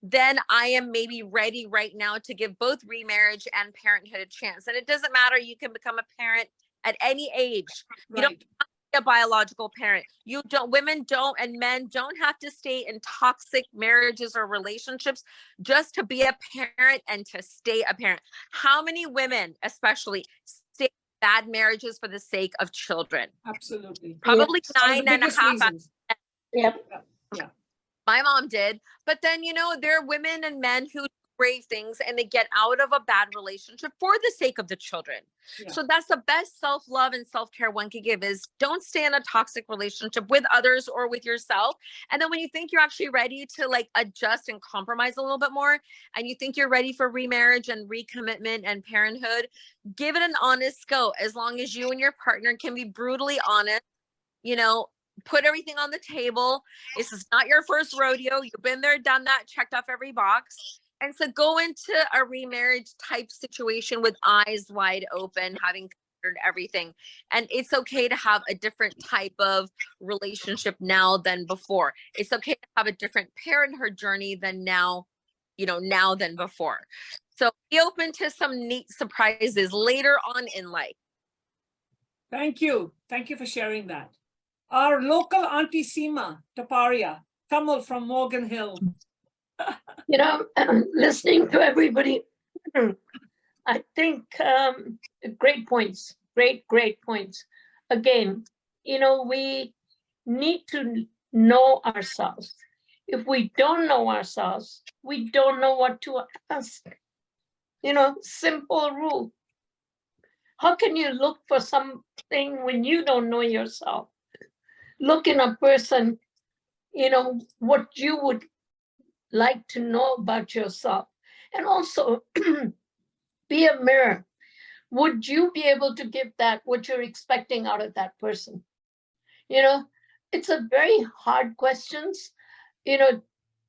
then I am maybe ready right now to give both remarriage and parenthood a chance. And it doesn't matter, you can become a parent at any age. You don't have to be a biological parent. Women don't, and men don't have to stay in toxic marriages or relationships just to be a parent and to stay a parent. How many women, especially, stay in bad marriages for the sake of children? Absolutely. Probably Yep. 9.5. Yep. Yeah. My mom did. But then, there are women and men who do brave things and they get out of a bad relationship for the sake of the children. Yeah. So that's the best self-love and self-care one can give, is don't stay in a toxic relationship with others or with yourself. And then when you think you're actually ready to like adjust and compromise a little bit more, and you think you're ready for remarriage and recommitment and parenthood, give it an honest go. As long as you and your partner can be brutally honest, put everything on the table. This is not your first rodeo. You've been there, done that, checked off every box. And so go into a remarriage type situation with eyes wide open, having considered everything. And it's okay to have a different type of relationship now than before. It's okay to have a different parenthood journey than now than before. So be open to some neat surprises later on in life. Thank you. Thank you for sharing that. Our local Auntie Seema Taparia, Kamal from Morgan Hill. You know, listening to everybody, I think great points, great points. Again, you know, we need to know ourselves. If we don't know ourselves, we don't know what to ask. You know, simple rule. How can you look for something when you don't know yourself? Look in a person, you know, what you would like to know about yourself. And also be a mirror. Would you be able to give that what you're expecting out of that person? You know, it's a very hard questions. You know,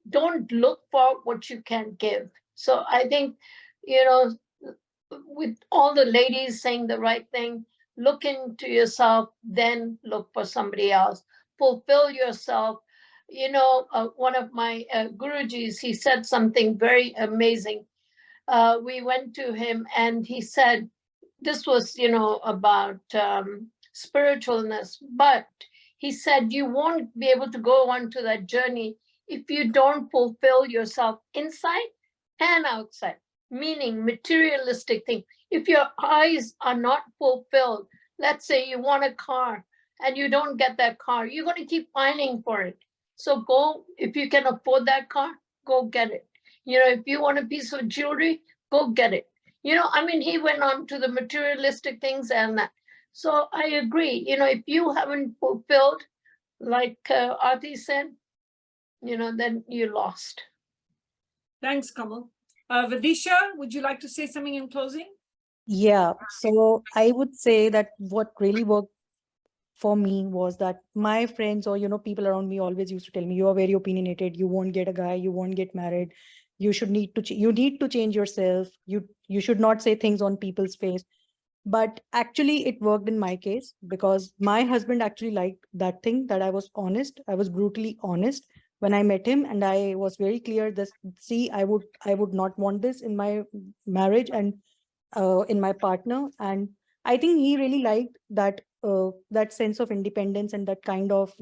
don't look for what you can't give. So I think, you know, with all the ladies saying the right thing, look into yourself, then look for somebody else. Fulfill yourself. You know, one of my Gurujis, he said something very amazing. We went to him and he said, this was, you know, about spiritualness, but he said, you won't be able to go on to that journey if you don't fulfill yourself inside and outside, meaning materialistic thing. If your eyes are not fulfilled, let's say you want a car and you don't get that car, you're going to keep pining for it. So go, if you can afford that car, go get it. You know, if you want a piece of jewelry, go get it. You know, I mean, he went on to the materialistic things and that. So I agree. You know, if you haven't fulfilled, like Aarti said, you know, then you lost. Thanks, Kamal. Vidisha, would you like to say something in closing? Yeah, so I would say that what really worked for me was that my friends or people around me always used to tell me, you are very opinionated, you won't get a guy, you won't get married, you need to change yourself, you should not say things on people's face. But actually it worked in my case because my husband actually liked that thing, that I was honest. I was brutally honest when I met him, and I was very clear that, see, I would not want this in my marriage and in my partner. And I think he really liked that sense of independence and that kind of,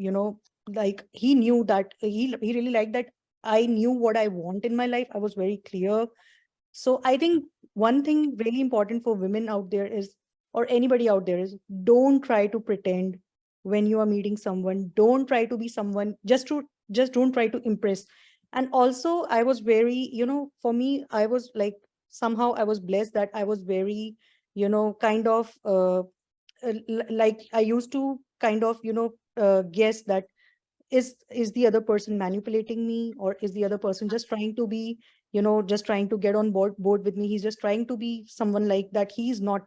like, he knew that he really liked that I knew what I want in my life. I was very clear. So I think one thing really important for women out there is, or anybody out there, is don't try to pretend when you are meeting someone. Don't try to be someone, just don't try to impress. And also I was very, for me, I was like, somehow I was blessed that I was very, kind of like I used to kind of, guess that is the other person manipulating me, or is the other person just trying to be, just trying to get on board with me. He's just trying to be someone like that. He's not.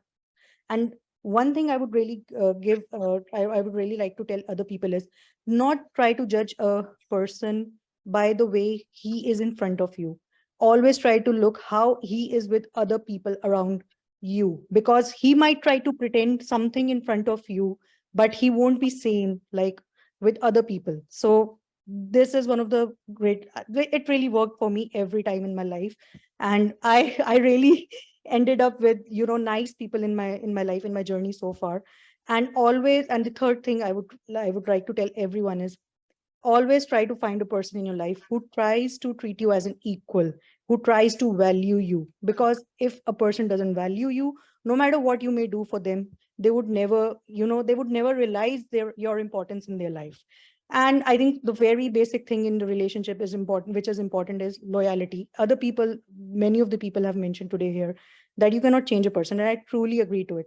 And one thing I would really I would really like to tell other people is, not try to judge a person by the way he is in front of you. Always try to look how he is with other people around you, because he might try to pretend something in front of you, but he won't be same like with other people. So this is one of the great, it really worked for me every time in my life. And I really ended up with, nice people in my life, in my journey so far. And always, and the third thing I would like to tell everyone is, always try to find a person in your life who tries to treat you as an equal, who tries to value you. Because if a person doesn't value you, no matter what you may do for them, they would never, they would never realize your importance in their life. And I think the very basic thing in the relationship is important, which is important, is loyalty. Other people, many of the people have mentioned today here, that you cannot change a person, and I truly agree to it.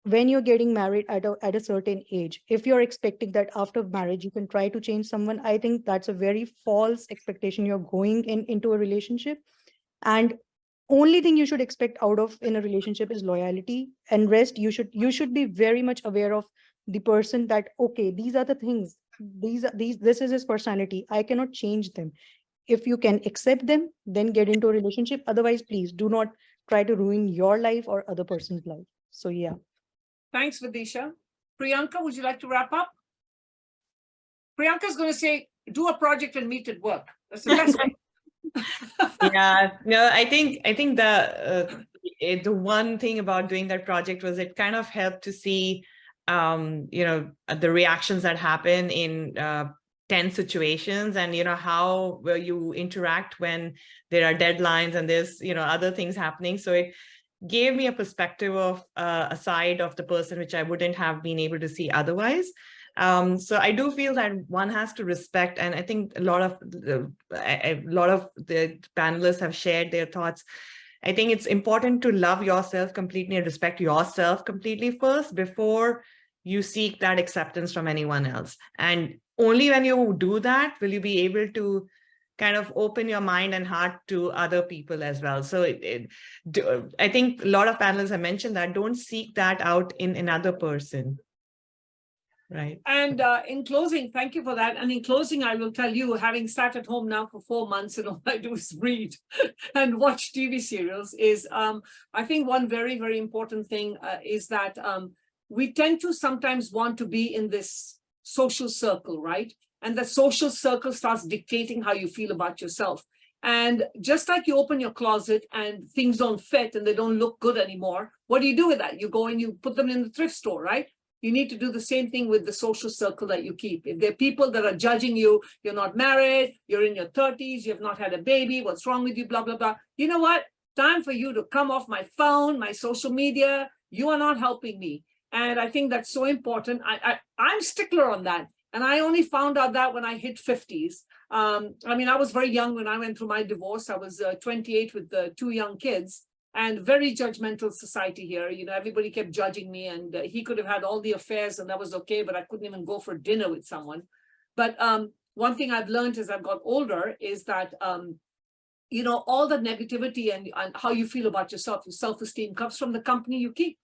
When you're getting married at a certain age, if you're expecting that after marriage you can try to change someone, I think that's a very false expectation. You're going into a relationship, and only thing you should expect out of in a relationship is loyalty, and rest you should be very much aware of the person, that okay, these are the things, this is his personality, I cannot change them. If you can accept them, then get into a relationship. Otherwise, please do not try to ruin your life or other person's life. So yeah. Thanks, Vidisha. Priyanka, would you like to wrap up? Priyanka's going to say, do a project and meet at work. That's the best way. Yeah, no, I think the one thing about doing that project was it kind of helped to see, the reactions that happen in tense situations, and how will you interact when there are deadlines and there's other things happening. So it gave me a perspective of a side of the person which I wouldn't have been able to see otherwise. So I do feel that one has to respect, and I think a lot of the panelists have shared their thoughts. I think it's important to love yourself completely and respect yourself completely first before you seek that acceptance from anyone else. And only when you do that will you be able to kind of open your mind and heart to other people as well. So I think a lot of panelists have mentioned that don't seek that out in another person. Right. And in closing, thank you for that. And in closing, I will tell you, having sat at home now for 4 months and all I do is read and watch TV serials, is I think one very, very important thing is that we tend to sometimes want to be in this social circle, right? And the social circle starts dictating how you feel about yourself. And just like you open your closet and things don't fit and they don't look good anymore, what do you do with that? You go and you put them in the thrift store, right? You need to do the same thing with the social circle that you keep. If there are people that are judging you, you're not married, you're in your 30s, you have not had a baby, what's wrong with you, blah, blah, blah. You know what? Time for you to come off my phone, my social media. You are not helping me. And I think that's so important. I'm stickler on that. And I only found out that when I hit 50s. I mean, I was very young when I went through my divorce. I was 28 with 2 young kids. And very judgmental society here. Everybody kept judging me, and he could have had all the affairs and that was okay, but I couldn't even go for dinner with someone. But one thing I've learned as I've got older is that, all the negativity and how you feel about yourself, your self-esteem comes from the company you keep.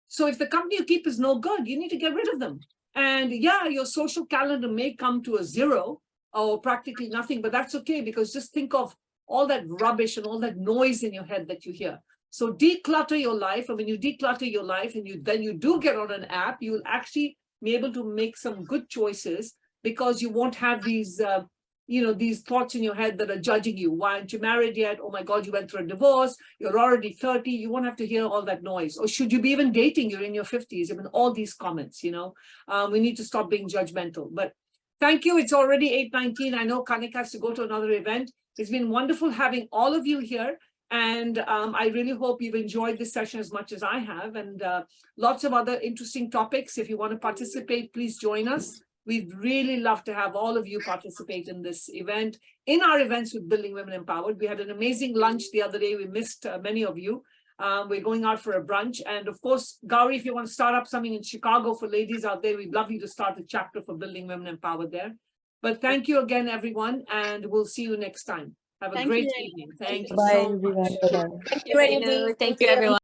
So if the company you keep is no good, you need to get rid of them. And yeah, your social calendar may come to a 0 or practically nothing, but that's okay, because just think of all that rubbish and all that noise in your head that you hear. So declutter your life, and when you declutter your life and then you do get on an app, you will actually be able to make some good choices, because you won't have these, these thoughts in your head that are judging you. Why aren't you married yet? Oh my God, you went through a divorce. You're already 30. You won't have to hear all that noise. Or should you be even dating? You're in your 50s. I mean, all these comments, we need to stop being judgmental. But thank you. It's already 8:19. I know Kanik has to go to another event. It's been wonderful having all of you here. And I really hope you've enjoyed this session as much as I have, and lots of other interesting topics. If you want to participate, please join us. We'd really love to have all of you participate in this event, in our events with Building Women Empowered. We had an amazing lunch the other day. We missed many of you. We're going out for a brunch. And of course, Gauri, if you want to start up something in Chicago for ladies out there, we'd love you to start a chapter for Building Women Empowered there. But thank you again, everyone, and we'll see you next time. Have a great evening. Thank you Bye, so everyone. much. Bye-bye. Thank you, Rainy. Thank you, everyone.